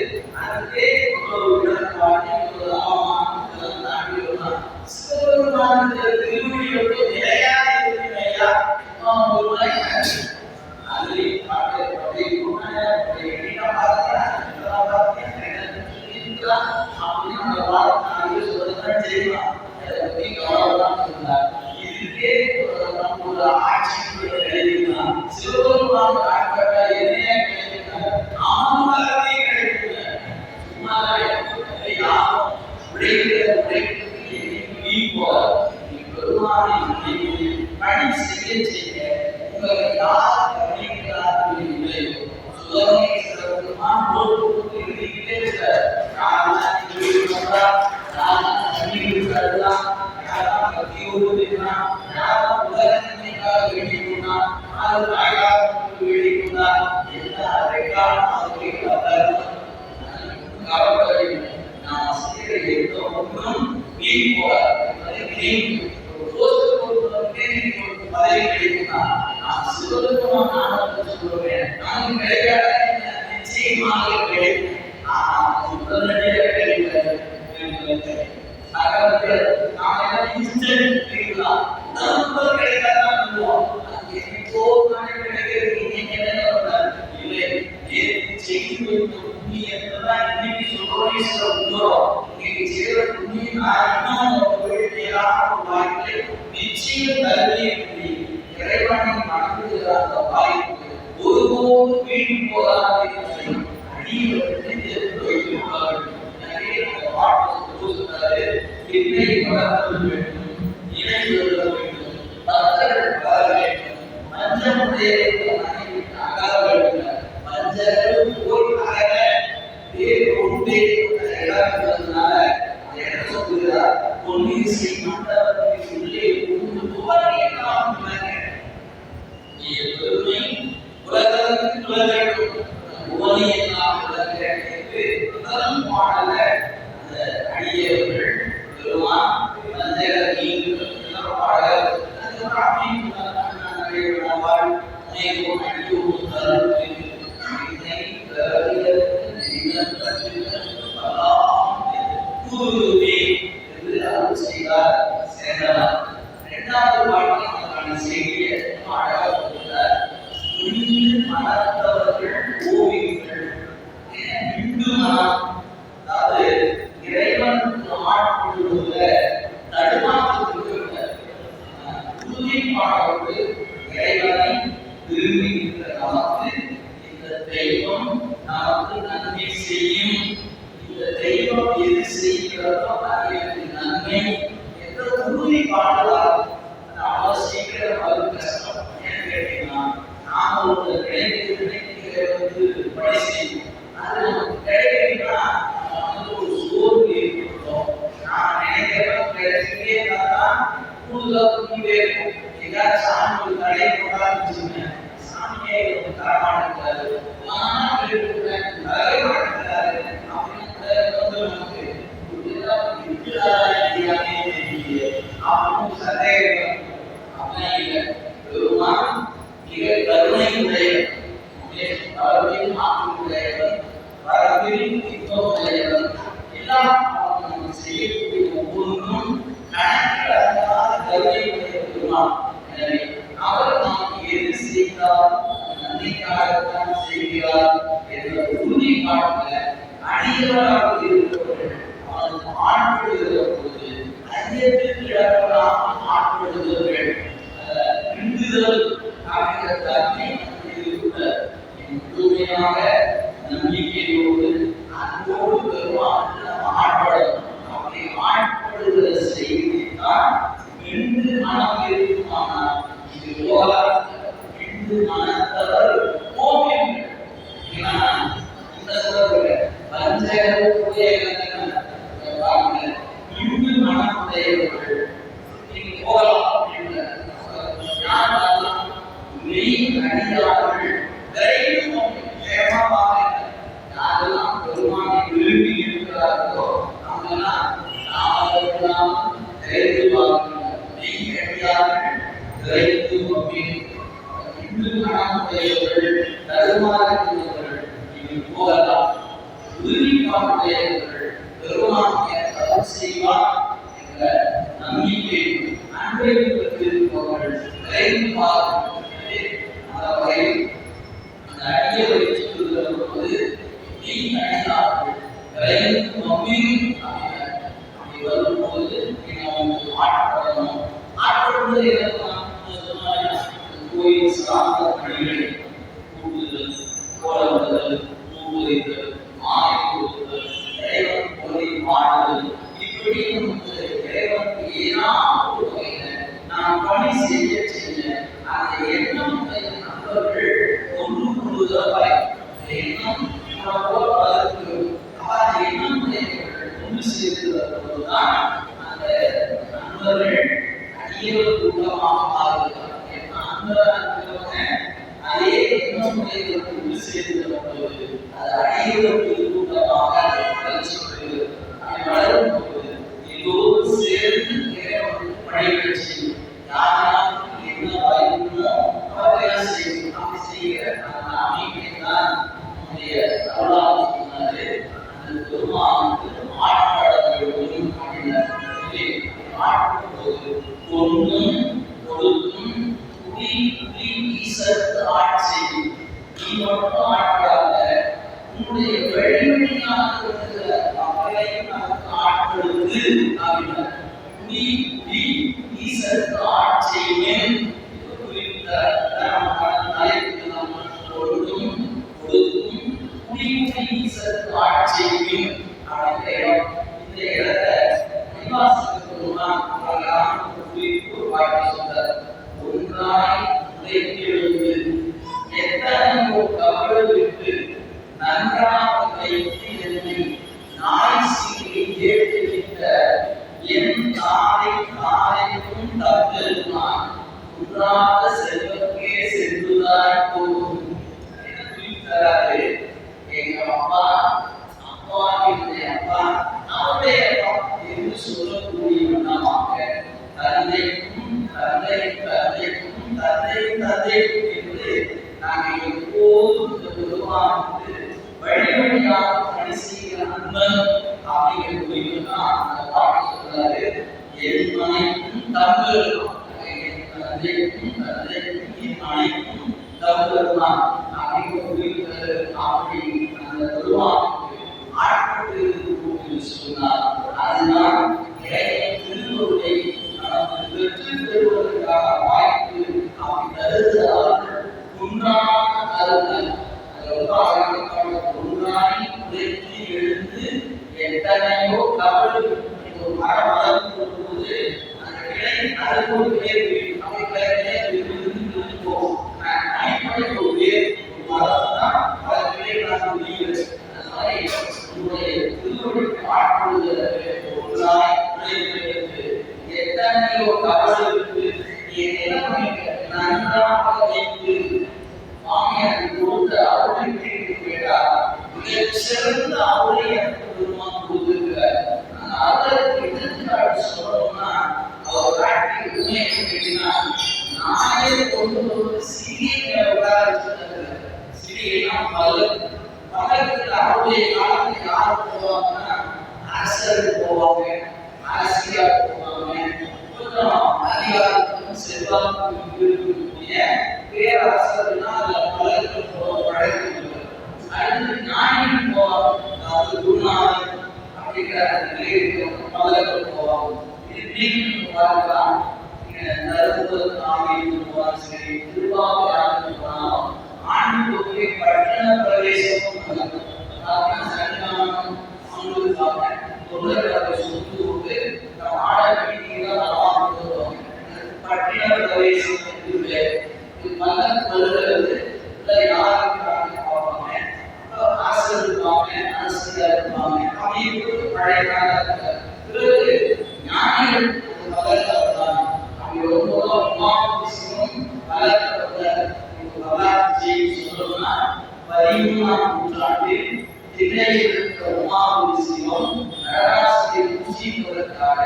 அதுக்கே ஒரு இடர்பாடு, ஒரு அவமானம் தாண்டி வரலாம். சிவபெருமானுடைய திருவடியோட நிலையாக இருக்கிறையா ஒரு அது பணி செய்ய செய்ய உங்களை யார் கவனிக்கிறார்கள் இல்லையோ சுதனை சிறப்புமான் போட்டு எழுதிக்கிட்டே இருக்கார். யாரெல்லாம் யாரெல்லாம் பக்தியோடு இருக்கிறான், யாரெல்லாம் உலகத்திற்காக வேண்டிக்கொண்டான், அது ஆய்வாக வேண்டிக்கொண்டான், எல்லா ரெக்கார்டும் அவர்களை பார்த்தார்கள். கவலைப்படவில்லை. நாம் செய்கிற எந்த ஒன்றும் வீண் போகாது. அதை வீண் பதவி கிடைக்கும்னா நான் சிவபெருமான் நாமத்தை சொல்லுவேன். நான் கிடைக்காத நிச்சயமாக கிடைக்கும். உடனடியாக கிடைக்காது. நாம் எல்லாம் இன்ஸ்டன்ட் கிடைக்கலாம். நம்பர் கிடைக்காதான் நம்புவோம். அது எப்போ கிடைக்கிறது நீங்க என்ன பண்ணாரு இல்லை செய்து வைத்த புண்ணியத்தான் இன்னைக்கு சொல்றோம். சில உணரும் இன்னைக்கு செய்கிற புண்ணியம் வாய்ப்பை நிச்சயம் தருவே இறைவனை மணந்துகிற அந்த வாய்ப்பு ஒருபோதும் வீண் போகாது என்பதை அடியவர்கள் வைத்திருப்பார்கள். எனவே அந்த பாட்டு சொன்னாரு, என்னை வளர்த்த வேண்டும், இணை வளர வேண்டும், பக்தர்கள் வளர வேண்டும், மஞ்சமுடைய அகல வேண்டும். மஞ்சள் போய் அகல வேறு ஒன்றே இடம் இருந்ததுனால குடிசை மண்டபத்திற்கு உள்ளே புகுந்து உபரியெல்லாம் பெருமை உலகத்துக்கு உலகம் உபரியெல்லாம் என்று முதல் பாடல அந்த அடியவர்கள் பெருமான் வந்தேற நீங்கள் பாடல் இரண்டாவது பாடலுக்கான செய்தியை மனத்தவர்கள் ஓவியங்கள் அதாவது இறைவன் ஆட்கொள்வதில் தடுமாற்றத்திற்கு உறுதிப்பாடோடு இறைவனை விரும்புகின்ற நமக்கு இந்த தெய்வம் நமக்கு நன்மை செய்யும். இந்த தெய்வம் எது செய்கிறதோ அது எனக்கு நன்மை என்ற உறுதிப்பாடுதான் அவ்வளவு சீக்கிரம் அது கஷ்டம். ஏன்னு கேட்டீங்கன்னா நாம ஒரு பணி செய்யும் அது நமக்கு கிடைக்கணும்னா ஒரு சோர்வு ஏற்படுத்தும். நான் நினைக்கிறேன் கிடைச்சிட்டே தான் கூடுதலாக கூட்டிகிட்டே இருக்கும். ஏதாவது சாமி ஒரு கடையை கொண்டாடுச்சுங்க சாமியை தரமாட்டாரு சந்தேகம் அப்படின்னா பெருமான் மிக கருணை உடையவர், வரவின் ஆற்றுடையவர், வரவின் திட்டம் உடையவர். எல்லாம் நம்ம செய்யக்கூடிய ஒவ்வொன்றும் கணக்கில் அடங்காத கருணை உடைய பெருமான். எனவே அவர் நமக்கு எது செய்தார் நன்மைக்காகத்தான் செய்கிறார் என்ற உறுதிப்பாட்டுல அடியவராக இருப்பவர்கள் அவனுக்கு ஆட்படுகிற போது ஐயத்திற்கு இடப்படாமல் ஆட்படுகிறவர்கள் பிந்துதல் காரணத்தாக்கி முழுமையாக நம்பிக்கையோடு அன்போடு பெருமான் ஆட்படும். அப்படி ஆட்படுகிற செய்தி தான் இன்று மனம் இருக்குமானால் இது போகலாம். இன்று மனத்தவர் ஓவியங்கள் இந்த சொல்ல பஞ்சடைய இன்று மனமுடையவர்கள் நீங்க போகலாம் அப்படின்னு அடியார்கள் யாரெல்லாம் பெருமானை விரும்பி இருக்கிறார்களோ அவங்கெல்லாம் நாமெல்லாம் இன்று மனமுடையவர்கள் தருமாறுகிறவர்கள் இது போகலாம். உறுதிப்பாடுடையவர்கள் பெருமானை தவறு செய்வார் என்ற நம்பிக்கை அன்பை பெற்றிருப்பவர்கள் விரைந்து பார்க்கும். அந்த வகையில் அந்த அடியை வைத்துள்ளது நீ அடித்தார்கள் விரைந்து நம்பியும் அப்படி வரும்போது நமக்கு ஆட்படணும். ஆட்படுவது கோயில் சார்ந்த பணிகளை கூட்டுதல், கோலமிடுதல், பூவுரைத்தல், மாலை கொடுத்தல், இறைவன் கொலை பாடுதல், இப்படி இறைவனுக்கு ஏதாவது ஒரு வகையில நாம் பணி செய்ய அந்த எண்ணம் நண்பர்கள் ஒன்று கொள்வதாய் எண்ணம் போல அதற்கு அந்த எண்ணம் ஒன்று சேர்த்துதான் அந்த நண்பர்கள் அடியவர் கூட்டமாக மாறுகிறார். அதே எண்ணம் ஒன்று சேர்த்து அது அடியவர் கூட்டமாக வளர்ச்சிப்படுகிறது. வளரும் போது எல்லோரும் சேர்ந்து படைகள் செய்யும். யாராலும் என்ன வாய்ப்புமோ அவர்கள் செய்யும். அப்படி செய்கிற அந்த அமைப்பை தான் நம்முடைய தமிழாக சொன்னாரு. அந்த பெருமானுக்கு ஆட்பாடல்களும் ஆட்படும்போது பொண்ணும் கொடுக்கும் குடி குடி ஈசத்து ஆட்சியும் நீ மட்டும் ஆட்படாத உன்னுடைய வழிவழியாக இருக்கிற அவர்களையும் நமக்கு ஆட்படுவது அப்படின்னா குடி குடி ஈசத்து ஆட்சியும் குறித்த தலைப்பு நாம் கொடுக்கும் கொடுக்கும் குடி குடி ஈசத்து ஆட்சியும் அப்படிங்கிற இந்த இடத்தை குறிப்பு வாய்ப்பு சொன்னார். ஒன்றாய் உழைத்திருந்து எத்தனை கவலை விட்டு நன்றாக வைத்து என்னை நாய் சீரை ஏற்றிருந்த என் தாரைக்கும் தப்பெருமான் குன்றாத செல்வக்கே சென்றுதான் போகும். என்ன குறிப்பிட்டாரு? எங்க அப்பா அப்பாவினுடைய அப்பா அவருடைய அப்பா என்று சொல்லக்கூடிய வண்ணமாக தந்தைக்கும் தந்தைக்கும் தந்தைக்கும் தந்தையும் தந்தைக்கும் என்று நாங்கள் எப்போதும் இந்த பெருமானுக்கு வழி வழியாக பணி செய்கிற அன்பன் அப்படிங்கிற குறிப்பு தான் அந்த பாட்டு சொல்றாரு. என் மனைக்கும் தம்பெருமான், என் தந்தைக்கும் தந்தைக்கும் என் மனைக்கும் தம்பெருமான் அப்படிங்கிற குறிப்பு அப்படி அந்த பெருமானுக்கு ஆட்பட்டு என்று சொன்னார். அதுதான் திருவருளை நமக்கு பெற்று பெறுவதற்காக வாய்ப்பு அப்படி தருகிறார். குன்றான கருங்கள் குன்றானை உயர்த்தி எழுந்து எத்தனையோ கவல் ஒரு மரம் வளர்ந்து போது அந்த கிளை அதுக்கு ஒரு வேறு போகும். அடிப்படை ஒரு வேறு மரம் தான் பல கிளைகளாக முடிகிறது. அது மாதிரி உங்களுடைய திருவள்ளுவர் ஆட்கொள்வதற்கு ஒன்றாய் உழைப்பதற்கு எத்தனையோ கவல் இருக்கு. என்ன பண்ணிக்க நன்றாக வைத்து மாமியாருக்கு கொடுத்த அவரை கேட்டால் மிகச் சிறந்த அவரை எனக்கு பெருமான் கொடுத்திருக்கிறார். அந்த அவருக்கு எதிர்த்து சொல்லணும்னா அவர் காட்டி உண்மையை கேட்டீங்கன்னா நானே கொண்டு வந்து சிறிய உட்கார சொன்னது. சிறியா பகலுக்கு அவருடைய காலத்தில் யார் போவாங்கன்னா அரசர்கள் போவாங்க, அரசியல் போவாங்க, கொஞ்சம் அதிகாரத்துக்கும் செல்வாக்கும் இருக்கக்கூடிய பேரரசர்கள்னா அதுல பலர்கள் பழக்கம். அடுத்து ஞானிகள் போவாங்க, அதாவது குருநாதன் அப்படிங்கிற பலர்கள் போவாங்க. இது பார்க்கலாம். நருந்தல் ஆவியில் போவாங்க, சரி திருவாவூர் போனாலும் ஆண்டுக்கு பட்டண பிரவேசமும் சன்னிதானம் அவங்களுக்கு தொழிலாளர்கள் சொத்து கொண்டு நம்ம ஆட வீட்டில் பட்டண பிரவேசம் இது மகன் வருகிறது. யாருக்கு பார்ப்பாங்க, ஆசிரியர் இருப்பாங்க, அரசியல் இருப்பாங்க. அப்படின்னு பழைய கால பிறகு ஞானிகள் வளர்க்கப்பட்டாங்க. அவங்க ரொம்ப உமாபுரிசியம் வளர்க்கப்பட்ட வரலாற்றை சொல்லணும்னா 13ஆம் நூற்றாண்டில் திண்ணையில் இருக்கிற உமாபுரிசியம் நடராசனை பூஜிப்பதற்காக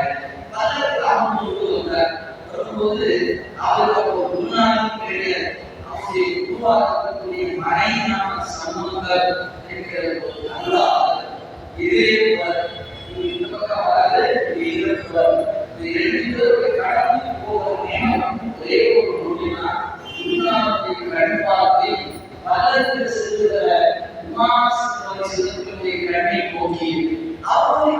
பல கிராமங்களுக்கு வரும்போது அவருக்கு ஒரு குருநாதன் பேரு அவருடைய உருவாக்கக்கூடிய மனைவியான சம்பந்தர் என்கிற ஒரு அல்லாத இதே இந்த பக்கம் வராது கடந்து போகிற ஒரே ஒரு மொழினா குருநாதத்தை கண்பார்த்து பலருக்கு செல்லுகிற உமாசனுடைய கண்ணை போக்கி அவருடைய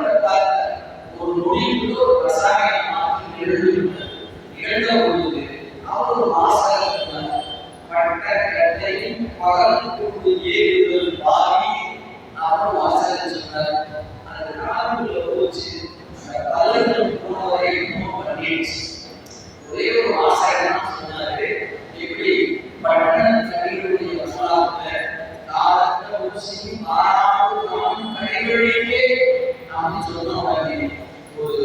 ஒரு நொடிக்குள்ளோ ரசாயன மாற்றி எழுத பொழுது அவர் வாசகர் பட்ட கட்டையும் பகல் கொண்டு ஏறுதல் பாதி அவர் வாசகர் சொன்னார். அந்த காலத்துல போச்சு பலர்கள் போனவரை பண்ணிடுச்சு. ஒரே ஒரு வாசகர் சொன்னாரு, எப்படி பட்டண கடைகளுடைய வரலாற்றை காலத்தை ஊசி மாறாமல் நாம் கடைகளிலே நாம் சொன்ன மாதிரி ஒரு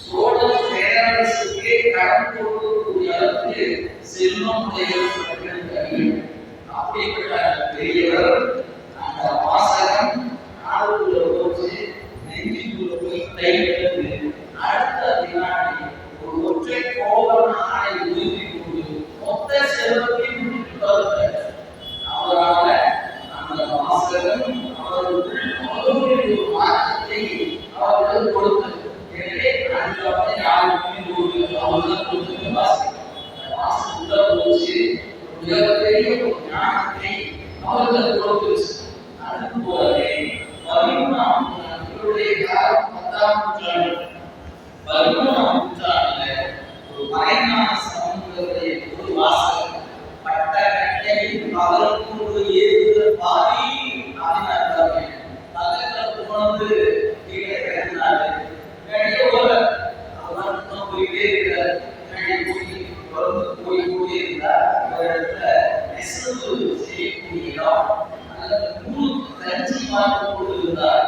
சோழ பேரரசுக்கே கடன் கொடுக்கக்கூடிய அளவுக்கு செல்வம் அப்படிப்பட்ட பெரியவர் அந்த வாசகம் நாளுக்குள்ள போச்சு, நெஞ்சுக்குள்ள போய் தைக்கிறது. அடுத்த வினாடி ஒரு ஒற்றை கோபனானை உறுதி கொண்டு மொத்த செல்வத்தையும் முடித்து வருகிறார். அவரால் அந்த வாசகம் அவர்களுடைய ஒரு மாற்றத்தை அவர்கள் கொடுத்தது. எனவே அந்த யாருக்குமே அவர்தான் கொடுத்த வாசகம். வாசகம் உள்ள போச்சு, மிகப்பெரிய ஒரு ஞானத்தை அவர்கள் கொடுத்துச்சு. அது போலவே 13ஆம் காலம் 10ஆம் நூற்றாண்டு 13ஆம் நூற்றாண்டுல ஒரு மறைஞான சம்பந்தருடைய ஒரு வாசகம் பட்ட கட்டையில் பகலுக்கு ஏறுதல் பாதி அப்படின்னு பகல்ல போனது கீழே கிடந்தாரு. அவர் போயிட்டே இருக்கிறார். போய் இருந்தார். ஒரு இடத்துல நெசவு செய்யக்கூடிய இடம். அந்த நூல் கஞ்சி பார்த்து கொண்டு இருந்தார்.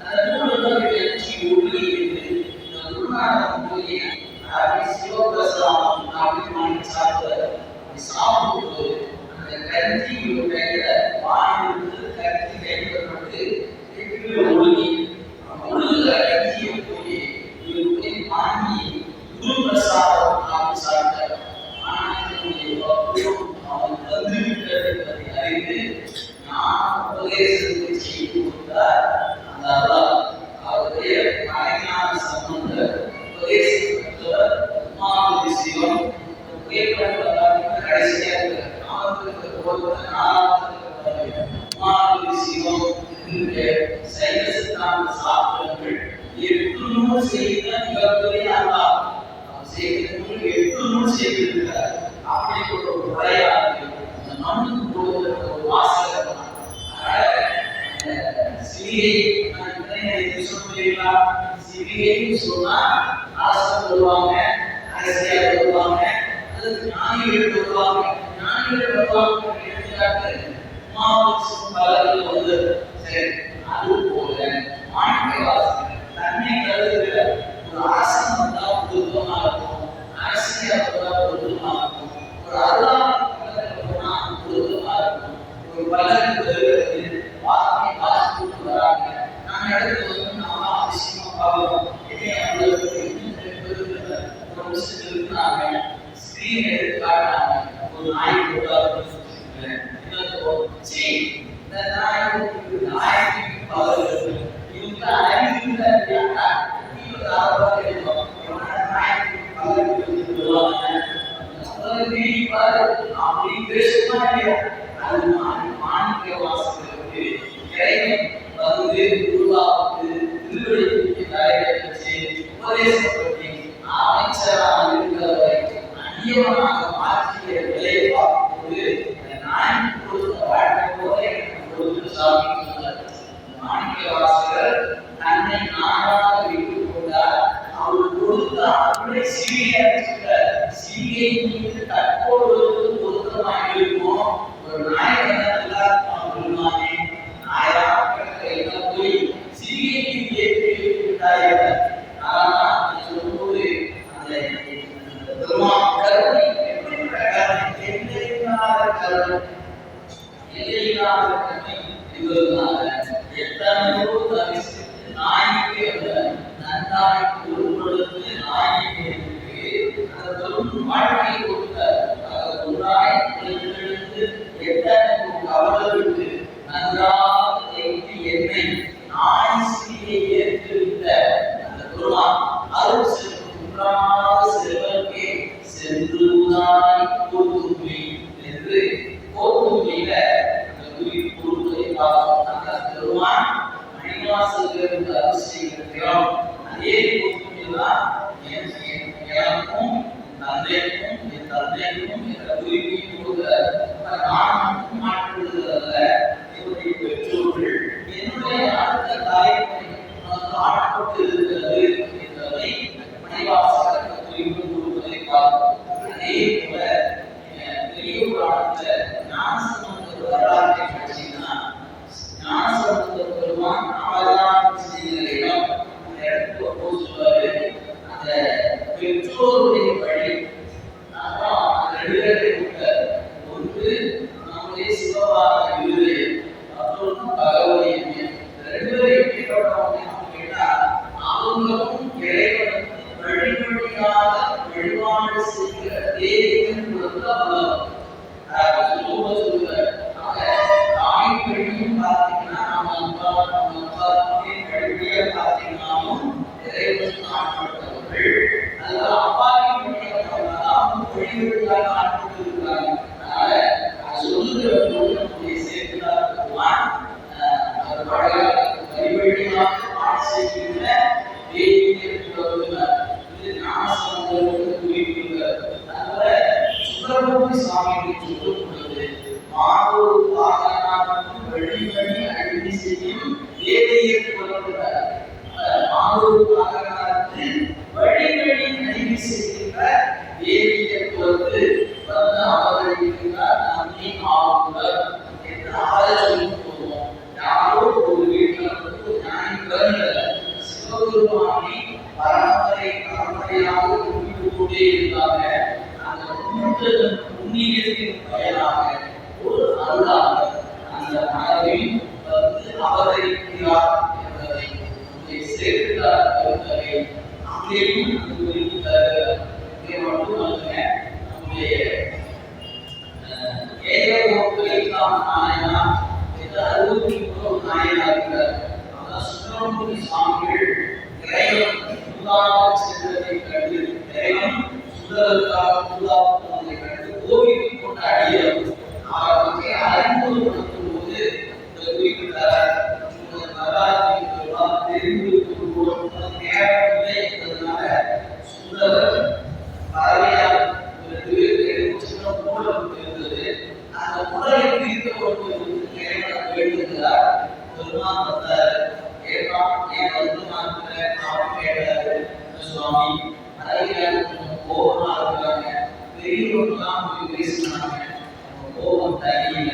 அந்த நூல் கஞ்சி ஒழுங்கி இந்த நூல் பண்ணி அப்படி சிவபிரசாதம் அப்படின்னு வாங்கி சாப்பிடுவாரு. சாப்பிட்டு அந்த கஞ்சி கையில வாங்கிட்டு கஞ்சி கைப்பற்றப்பட்டு கீழே ஒழுங்கி ஒழுங்குற கஞ்சியை போய் இவர் போய் வாங்கி குரு பிரசாதம் அப்படின்னு சாப்பிட்டார். அவன் தந்துவிட்டது என்பதை அறிந்து நான் உபதேசத்தை செய்து கொடுத்தார். அந்த அவருடைய மறைஞான சம்பந்தர் உபதேசம் பெற்றவர் உமாபதி சிவம். கடைசியா உமாபதி சிவம் சைவ சித்தாந்த சாஸ்திரங்கள் 8 நூல் செய்த மிகப்பெரிய அல்லா செய்த 8 நூல் செய்திருக்கிறார். அப்படி ஒரு உரையாடல் இந்த மண்ணுக்கு போடுகிற ஒரு வாசகர். சிவிகை சொல்லுவீங்களா? சிவிகைன்னு சொன்னா அரசர் வருவாங்க, அரசியல் வருவாங்க, அல்லது ஞானிகள் வருவாங்க. ஞானிகள் வருவாங்க வந்து சரி. அது போல வாழ்க்கை வாசகர் தன்னை கருதுகிற ஒரு அரசன் வந்தா பொருத்தமாக இருக்கும், அரசியல் வந்தா பொருத்தமாக இருக்கும், ஒரு அருளாளர் போனா பொருத்தமாக இருக்கும், ஒரு பலருக்கு வருகிறது வார்த்தை வாசித்து வராங்க. நாங்கள் இடத்துல வந்து நாம அவசியமா பார்க்கிறோம். ஸ்கிரீன் எடுத்து காட்டுறாங்க. ஒரு நாய் போட்டாலும் இந்த நாய்க்கு பவர் இவங்க அறிவிக்கிற அப்படி பேசுமா இல்லையா? அது மாணிக்க வாசகருக்கு இறைவன் வந்து உருவாக்கு திருவள்ளுவருக்கு தலையை வச்சு உபதேசப்பட்டு அமைச்சராக இருக்கிறவரை அந்நியமாக மாற்றிய நிலையை பார்க்கும்போது நாய்க்கு கொடுத்த வாழ்க்கை போல எனக்கு கொடுத்து சாமி சொன்னார். மாணிக்க வாசகர் தன்னை நானாக வைத்துக் கொண்டார். அவர் கொடுத்த அப்படியே சிவிகை மீது தற்போது பொருத்தமாக இருக்கும். ஒரு நாயகன் எல்லாருமே நாயகத்தை எல்லாம் போய் சிவிகைக்கு ஏற்றி விட்டார்கள். ஆனால் சொல்லும்போது அந்த பெருமான் கருணை எப்படிப்பட்ட கருணை, எல்லையில்லாத கருணை, எல்லையில்லாத கருணை என்பதனால எத்தனையோ தரிசித்து நாய்க்கு அந்த நன்னாய்க்கு உருவெடுத்து நாய்க்கு அந்த பெரும் வாழ்க்கையை கொடுத்த எழுந்து எத்தனை கவலருக்கு நன்றாக தேய்த்து என்னை நாய் சிறியை ஏற்றுவித்த அந்த பெருமான் அருள் செல்வம் குன்றாத செல்வர்க்கே சென்றுதாய் கோத்தும்பி என்று கோத்தும்பியில அந்த குறிப்பு கொடுப்பதை பார்க்கும். அந்த பெருமான் மணிவாசகருக்கு அருள் செய்கிறோம். அதே கோத்தும்பிதான் எனக்கும் தந்தைக்கும் என் தந்தைக்கும் என்ற குறிப்பையும் கொடுக்கிறார். நான் மாற்றுவதல்ல, என்னுடைய பெற்றோர்கள் என்னுடைய அடுத்த தலைமுறை ஆட்பட்டு இருக்கிறது என்பதை மணிவாசகர் குறிப்பு கொடுப்பதை பார்க்கும். அதே போல பெரிய புராணத்துல ஞானசம்பந்தர் வரலாற்றை படிச்சீங்கன்னா ஞானசம்பந்தர் பெருமான் அவதாரம் செய்கிற இடம் அந்த இடத்துக்கு போக சொல்வாரு. அந்த பெற்றோருடைய வழி ஒன்று நம்முடைய சிவபாத விருது, மற்றொன்று பகவதி. ரெண்டு பேரும் எப்படிப்பட்டவங்க கேட்டா அவங்களும் இறைவனுக்கு வழிவழியாக வழிபாடு செய்கிற தேவியின் கொடுத்த உலகம். தாய் வழியும் பார்த்தீங்கன்னா நம்ம அப்பா வழிவழியா பார்த்தீங்கன்னாலும் இறைவனுக்கு ஆட்பட்டவர்கள். அதனால அப்பாவின் வழிவழியாக ஆட்பட்டிருக்கிறாங்க. அதனால சொல்லுகிற போது நம்முடைய சேர்க்கிறார் பெருமான் அவர் வழிவழியாக ஆட்சி செய்கின்ற இது ஞானசம்பந்தருக்கு குறிப்பிடுகிறார். அதனால சுப்பிரமணிய சுவாமிக்கு சொல்லப்படுவது மாதூர் பாகனாருக்கு வழிவழி அழிவு செய்யும் வேதியை கொள்கிறார். மாதூர் பாகனாருக்கு வழிவழி அழிவு செய்கின்ற வேதியை கொண்டு வந்து அவதரிக்கிறார். நன்றி ஆகுவர் என்று அவரை சொல்லுவோம். யாரோ ஒரு வீட்டில் வந்து ஞானி சிவபெருமானை பரம்பரையாக கும்பிட்டு கொண்டே இருந்தாங்க. அந்த புண்ணியத்தின் பயனாக ஒரு அருளாக அந்த மனதில் அவதரிக்கிறார் என்பதை சேர்க்கிறார் என்பதை அங்கேயும் மட்டுமல்ல, நம்முடைய ஏகோக்களிக்கான நாயனார் என்ற 63 நாயனார் இருக்கிறார். அதான் சுப்பிரமணிய சுவாமிகள் இறைவன் சுதாராக சென்றதை கண்டு, இறைவன் சுந்தரருக்காக சுதாராக கண்டு கோவிலுக்கு கொண்ட அடியார் அவரை பற்றி அறிமுகப்படுத்தும் போது இந்த குறிப்பிட்டார். தெரிந்து நேரமில்லை என்பதனால சுந்தரர் பறவையார் சின்ன மூலம் இருந்தது. அந்த மூடலை தீர்க்கப்படுவதற்கு வேண்டுகிறார். பெருமான் வந்தார். என் வந்து அவன் கேட்டாரு, சுவாமி பறவையார் கோபமா இருக்கிறாங்க, பெரியவர்கள்லாம் போய் பேசினாங்க, கோபம் தனியில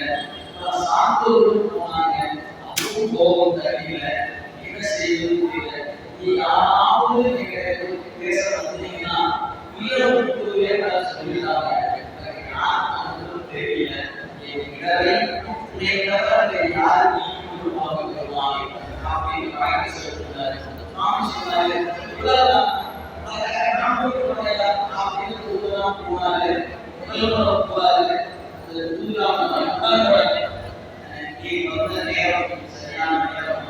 சாந்தோடு போனாங்க, அதுவும் கோபம் தனியில, என்ன செய்வது தெரியல. நீ யாராவது பேச வந்தீங்கன்னா சொல்லிட்டாங்க, தெரியல. என் இடரை யார் வருவாங்க அப்படின்னு சொல்லிட்டாரு. போனாரு போறாரு. நீ வந்த நேரம் சரியான நேரம்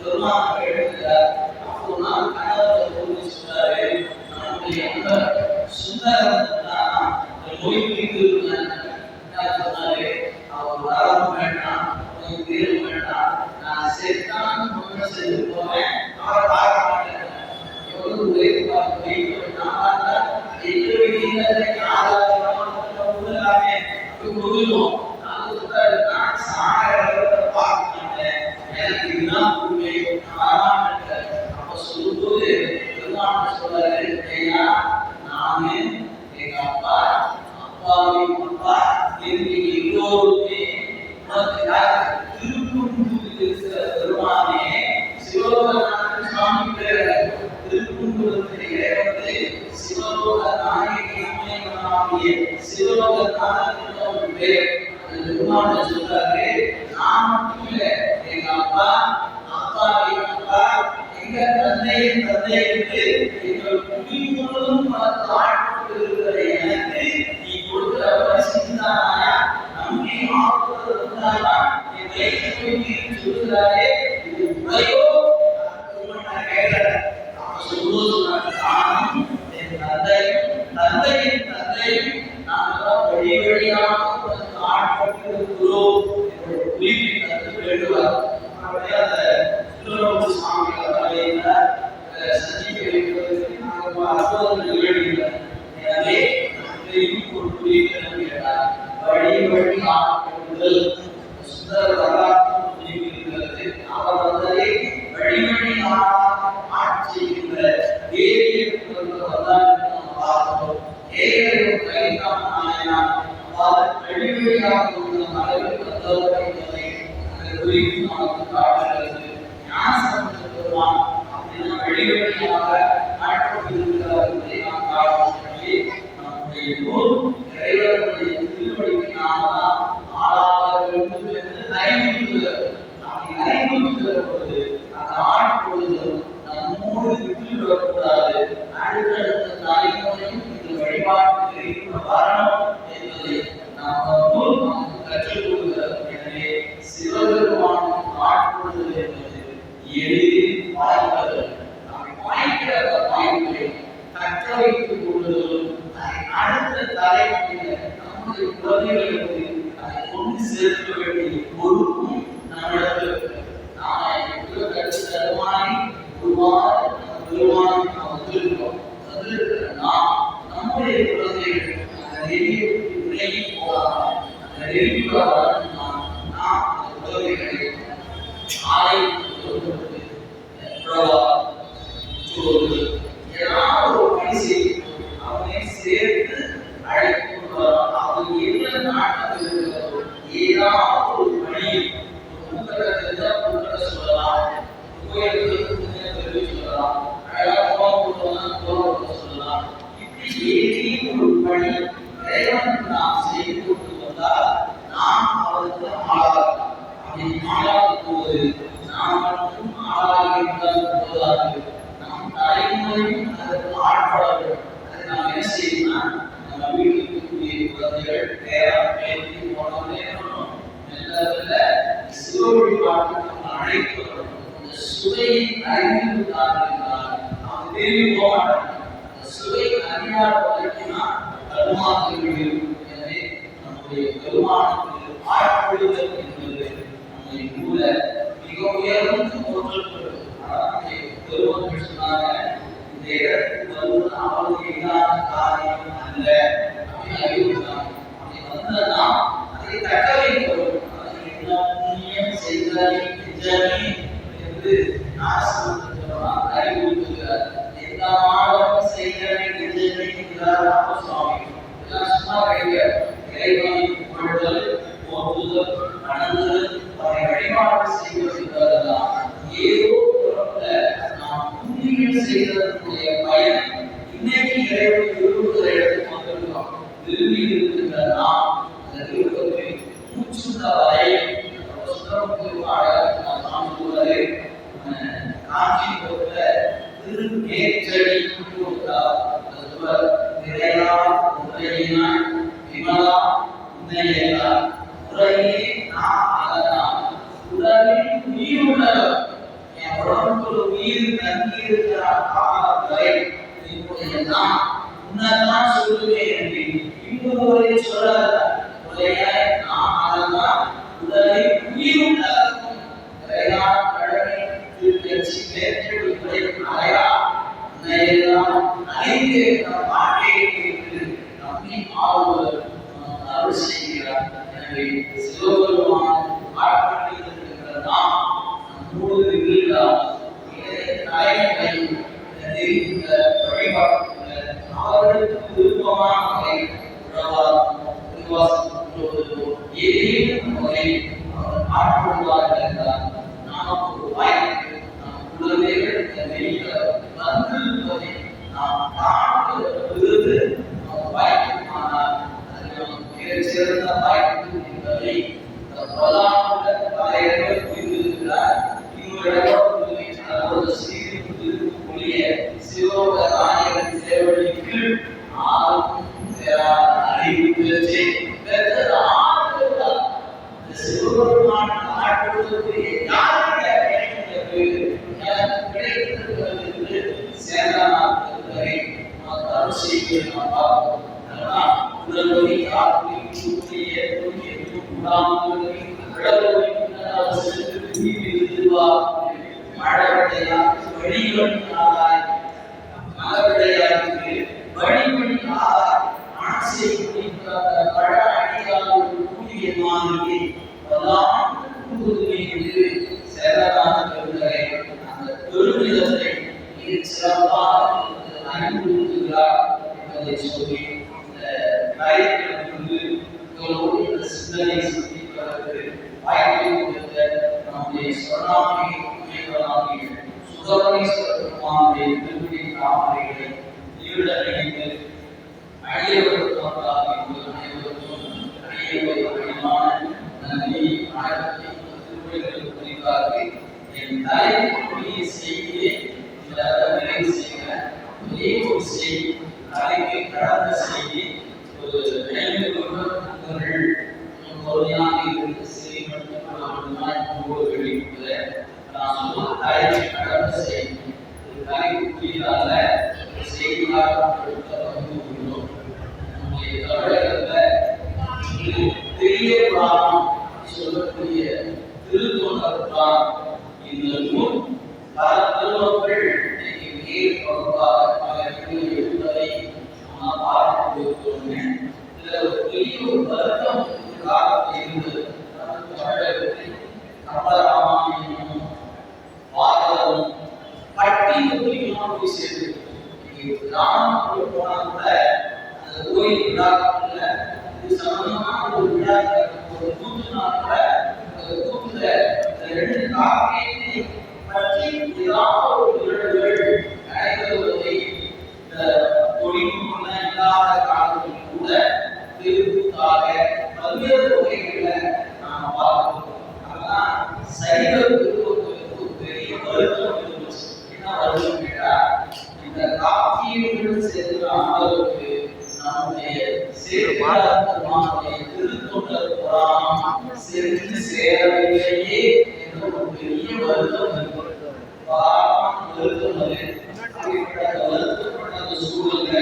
பெருமாள் எழுதுகிறார். அப்போ நான் கணவரை கூறி சொன்னாரு, நம்முடைய அந்த சுந்தரம் நோய் தீர்ந்து சொன்னாரு, அவர் வரவும் வேண்டாம், தீர்வு வேண்டாம், நான் செத்தான் ஒன்று சென்று போவேன், அவரை பார்க்க மாட்டேன். எவ்வளவு உழைப்பு தங்கியிருக்கிறார் காலம் வரை இப்போது நான் உன்னதான் சொல்லுவேன் என்று இன்னொரு சொல்லாத நாம் அதெல்லாம் உடலை உயிருண்டாக்கும் விரையான கடமை அலையா அன்னையெல்லாம் அனைத்து வாழ்க்கையை நம்மை ஆளுவர் அருள் செய்கிறார். எனவே சிவபெருமான் ஆட்பட்டிருக்கிற நாம் நம்மோடு இருந்தால் தலைமை வழிபாட்டுள்ள அவர்களுக்கு விருப்பமான வகை ஏதேனும் வகை அவர் ஆட்கொள்வார்கள் என்றால் நமக்கு ஒரு வாய்ப்பு நம் குழந்தைகள் வெளியில் வந்திருப்பதை நாம் காண்பது நம் வாய்ப்புமானால் அது நமக்கு மிகச்சிறந்த வாய்ப்பு என்பதை பிரதான தலைவர்கள் புரிந்திருக்கிறார். இன்னொரு ஒளிய சிவோக நாயகன் சேவடிக்கு ஆளும் அறிவு பெற்று பெற்றது ஆளுதான் இந்த சிவபெருமான் ஆட்களுக்கு யாருக்கு கிடைத்திருக்கிறது சேதனாக அருள் செய்கிறோம். அதனால் உடல்வழி சொல்லக்கூடிய திருத்தொண்டர் இந்த நூல் பல திருமக்கள் நேர் தொடர்பாக இருப்பதை நாம் பார்த்து கொண்டிருக்கிறோம். இதில் ஒரு பெரிய ஒரு வருத்தம் இருந்தது. தமிழகத்தில் கம்பராமாயணமும் பாரதமும் பட்டி தொட்டியெல்லாம் போய் சேர்ந்து கிராமத்துக்கு போனால் கூட அந்த கோயில் விழாக்குள்ள இது சம்பந்தமான ஒரு விழா ஒரு கூத்துனா கூட அந்த கூத்துல ரெண்டு காப்பியத்தை பற்றி ஏதாவது ஒரு நிகழ்வுகள் நடைபெறுவதை தொழில்நுட்பம் இல்லாத காலத்தில் கூட திருக்கூத்தாக பல்வேறு வகைகளில் நாம் பார்க்கிறோம். அதெல்லாம் சைவ திருப்பங்களுக்கு பெரிய வருத்தம் இருந்துச்சு. என்ன வருத்தம் கேட்டா இந்த காப்பியங்கள் சேர்ந்த அளவுக்கு நம்முடைய திருத்தொண்டர் புராணம் சென்று சேரவில்லையே என்ற ஒரு பெரிய வருத்தம் வருத்தப்பட்ட சூழல்ல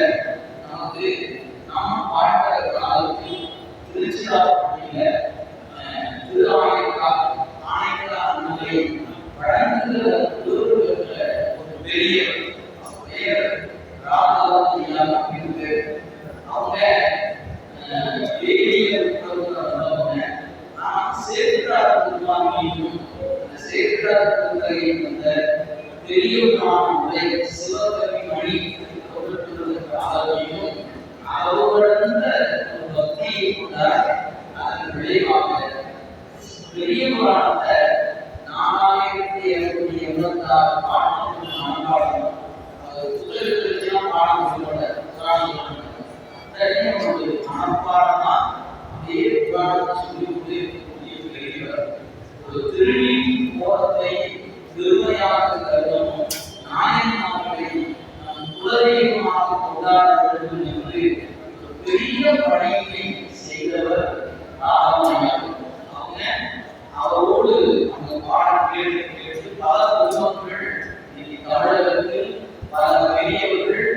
நமக்கு நாம் வாழ்கிற காலத்தில் திருச்சிராப்பள்ளியில திருஆணைக்கா நிலையை வழங்குகிற ஒரு பெரிய பெயர் ராமதாஸ் இருக்கு. அவங்க பெரிய சிவகவி மணி அவருடன் பக்தியை கொண்டார். அதன் விளைவாக பெரிய புராணத்தை 4786 பாடல்கள் பாடம் புத்தகத்திலாம் பாடம் மனப்பாடமா அதே புராணத்தை சொல்லி ஒரு திருநீர் கோலத்தை பெருமையாக கருதணும், நாயன்மார்களை குலதெய்வமாக கொண்டாட வேண்டும் என்று பெரிய பணியை செய்தவர் ராமநாயகர். அவங்க அவரோடு அந்த பாடம் கேட்டு பல பொதுமக்கள் இன்னைக்கு தமிழக பெரியவர்கள்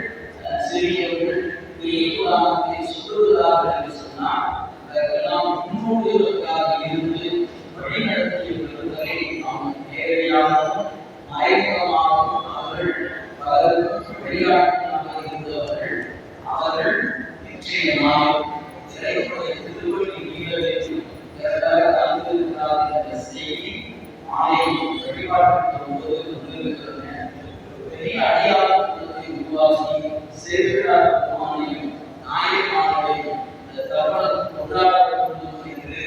சிறியவர்கள் இயக்குவாதத்தை சொல்லுவதாக என்று சொன்னால் அதற்கெல்லாம் முன்னோடிகளுக்காக இருந்து வழிநடத்திய விருதுகளை நாம் நேரடியாகவும் மயக்கமாகவும் அவர்கள் பலருக்கும் வழிகாட்டியாக இருந்தவர்கள். அவர்கள் நிச்சயமாக இறைவனுடைய திருவடி நீளத்தில் கலந்திருக்கிறார் என்ற செய்தி மாலை வழிபாட்டுக்கு போது வந்திருக்கிறது. பெரிய அடையாளத்தை உருவாக்கி சேர்க்கிறார் பெருமானையும் நாயகமானையும் அந்த தருணம் கொண்டாடப்படும் என்று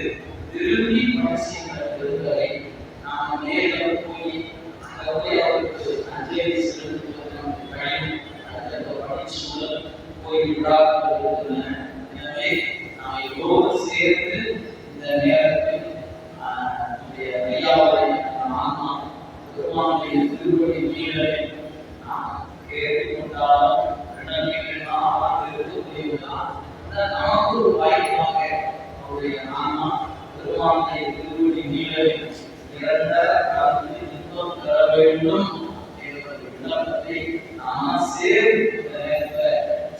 திரும்பி மனசின்ற பெருந்தரை நாம் நேரில் போய் அங்கே போய் அவருக்கு அஞ்சலி செலுத்துவதன் வழி அந்த பணிச்சூழல் போய் விழாக்கள். எனவே நாம் எல்லோரு சேர்ந்து இந்த நேரத்தில் நம்முடைய ஐயாவுடைய ஆன்மா பெருமானுடைய திருவடி மீளை நாம் கேட்டுக்கொண்டாலும் நமக்கு ஒரு வாய்ப்பாக அவருடைய ஆன்மா பெருமானுடைய திருவடி மீளை நிரந்தர கலந்து இன்பம் தர வேண்டும் என்ற விண்ணப்பத்தை நாம் சேர்ந்து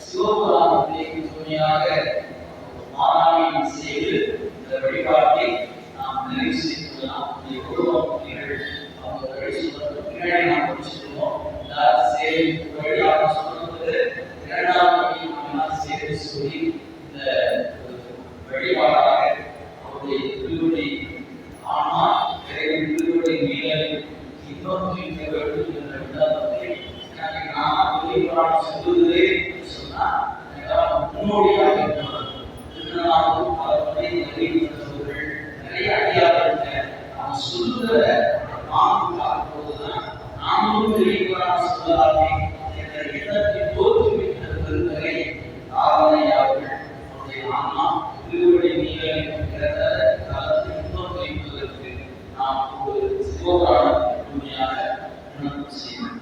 சிவபுராணத்தை துணையாக பாராயணம் செய்து இந்த வழிபாட்டை நாம் நிறைவு செய்து கொள்ளலாம். அவங்க பின்னாடி நாம் படிச்சுருவோம். வழியாக சொல்லுவது இரண்டாம் வழி நாம் சேர்த்து சொல்லி இந்த வழிபாடாக அவருடைய திருவடி ஆன்மா இறைவன் திருவடி மீளை இன்னொரு வேண்டும் என்ற விண்ணப்பத்தை நான் வழிபாடு சொல்லுவதே சொன்னால் முன்னோடியாக இருக்கிறார். திருநாளும் பலபடி நிறைவேற்றவர்கள் நிறைய அடியார்கள் நாம் சொல்லுகிற நாமும் பார்க்கும்போதுதான் நாமும் வெளிப்பாடாக சொல்லலாமே என்ற எண்ணத்தை தோற்றுவிக்கிற பெருந்தகை ஆவணையாளர்கள் அவருடைய ஆன்மா திருவடி நீரை காலத்தை இன்னும் வைப்பதற்கு நாம் ஒரு சிவபுராண உண்மையாக உணர்வு செய்யணும்.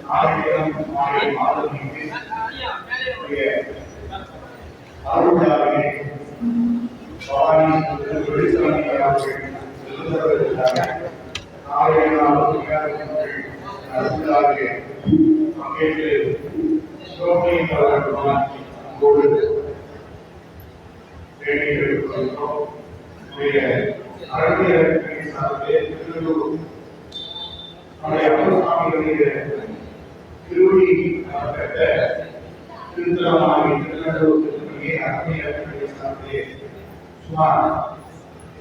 நாளையிடம் மாலை மாதவிக்கு அருள்தாரே பவானி வெளிசாமி அவர்கள் நாளைய நாள் அருள்தாரே பங்கேற்று சோமியின் அவர்கள் அங்கோடு அரபியர் சார்பிலே திருவள்ளூர் அப்பசாமிகளுடைய திருவடி பெற்ற திருத்தலமாகி திருநெல்லூர் திருப்பதியை அரபியர் சார்பிலே சுமார்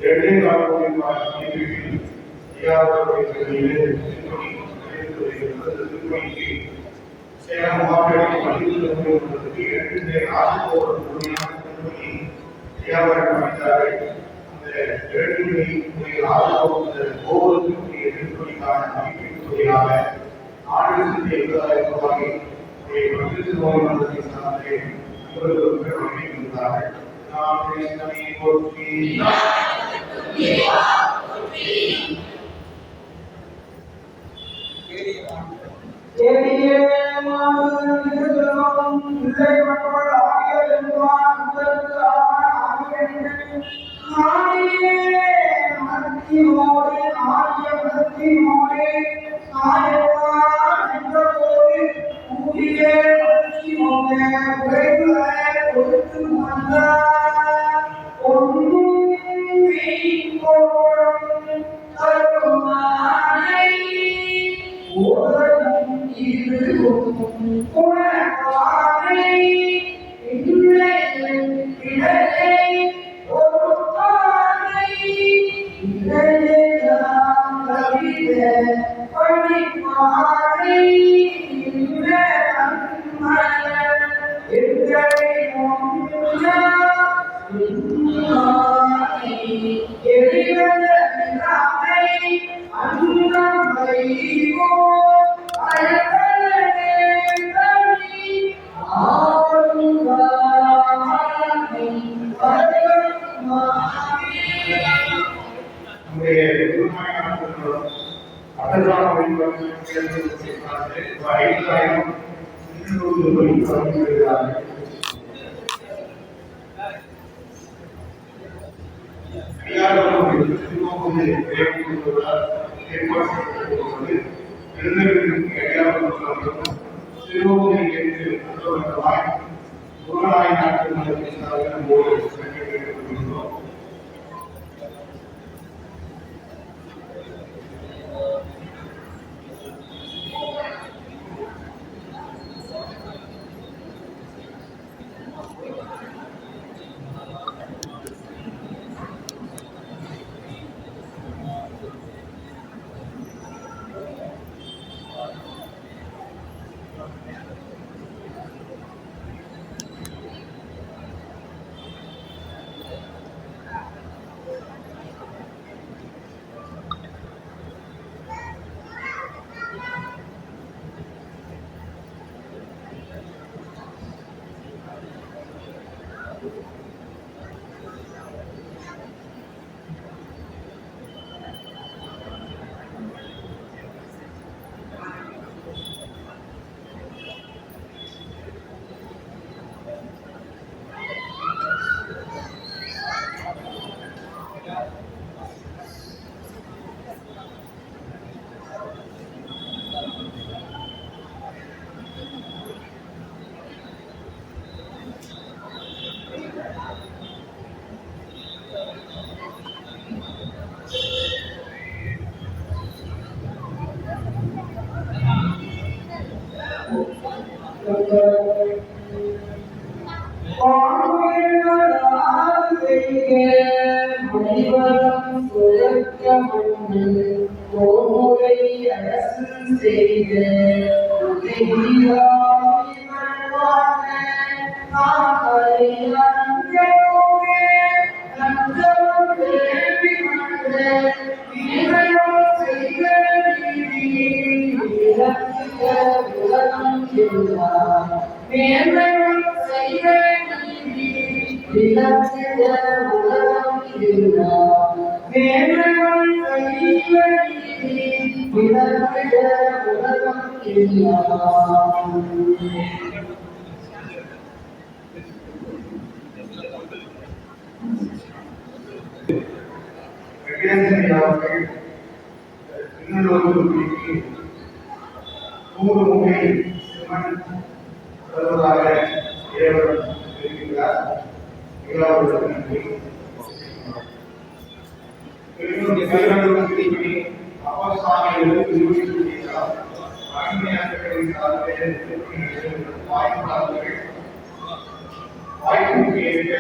2.4 கோடி ரூபாய் மதிப்பீட்டில் திருப்பதிக்கு சேலம் மாவட்டத்தில் பள்ளிகளுக்கு 2 ஆசிரியர் முழுமையான திருப்பதி வியாபாரம் அமைத்தார்கள். அந்த 2 கோவிலுக்கு திருப்பதிக்கான மதிப்பீட்டு தொகையாக 4,70,000 ரூபாயை பத்திரிகை நோய்மன்றத்தின் சார்பிலே வழங்கியிருந்தார்கள். வெங்கடேசன் அவர்கள் திருநெல்வேலி 100 மூட்டை சிமெண்ட் தருவதாக தேவர் தெரிவிக்கிறார். அவர்களுக்கு நன்றி. வாய்ப்புக்கு ஏற்ற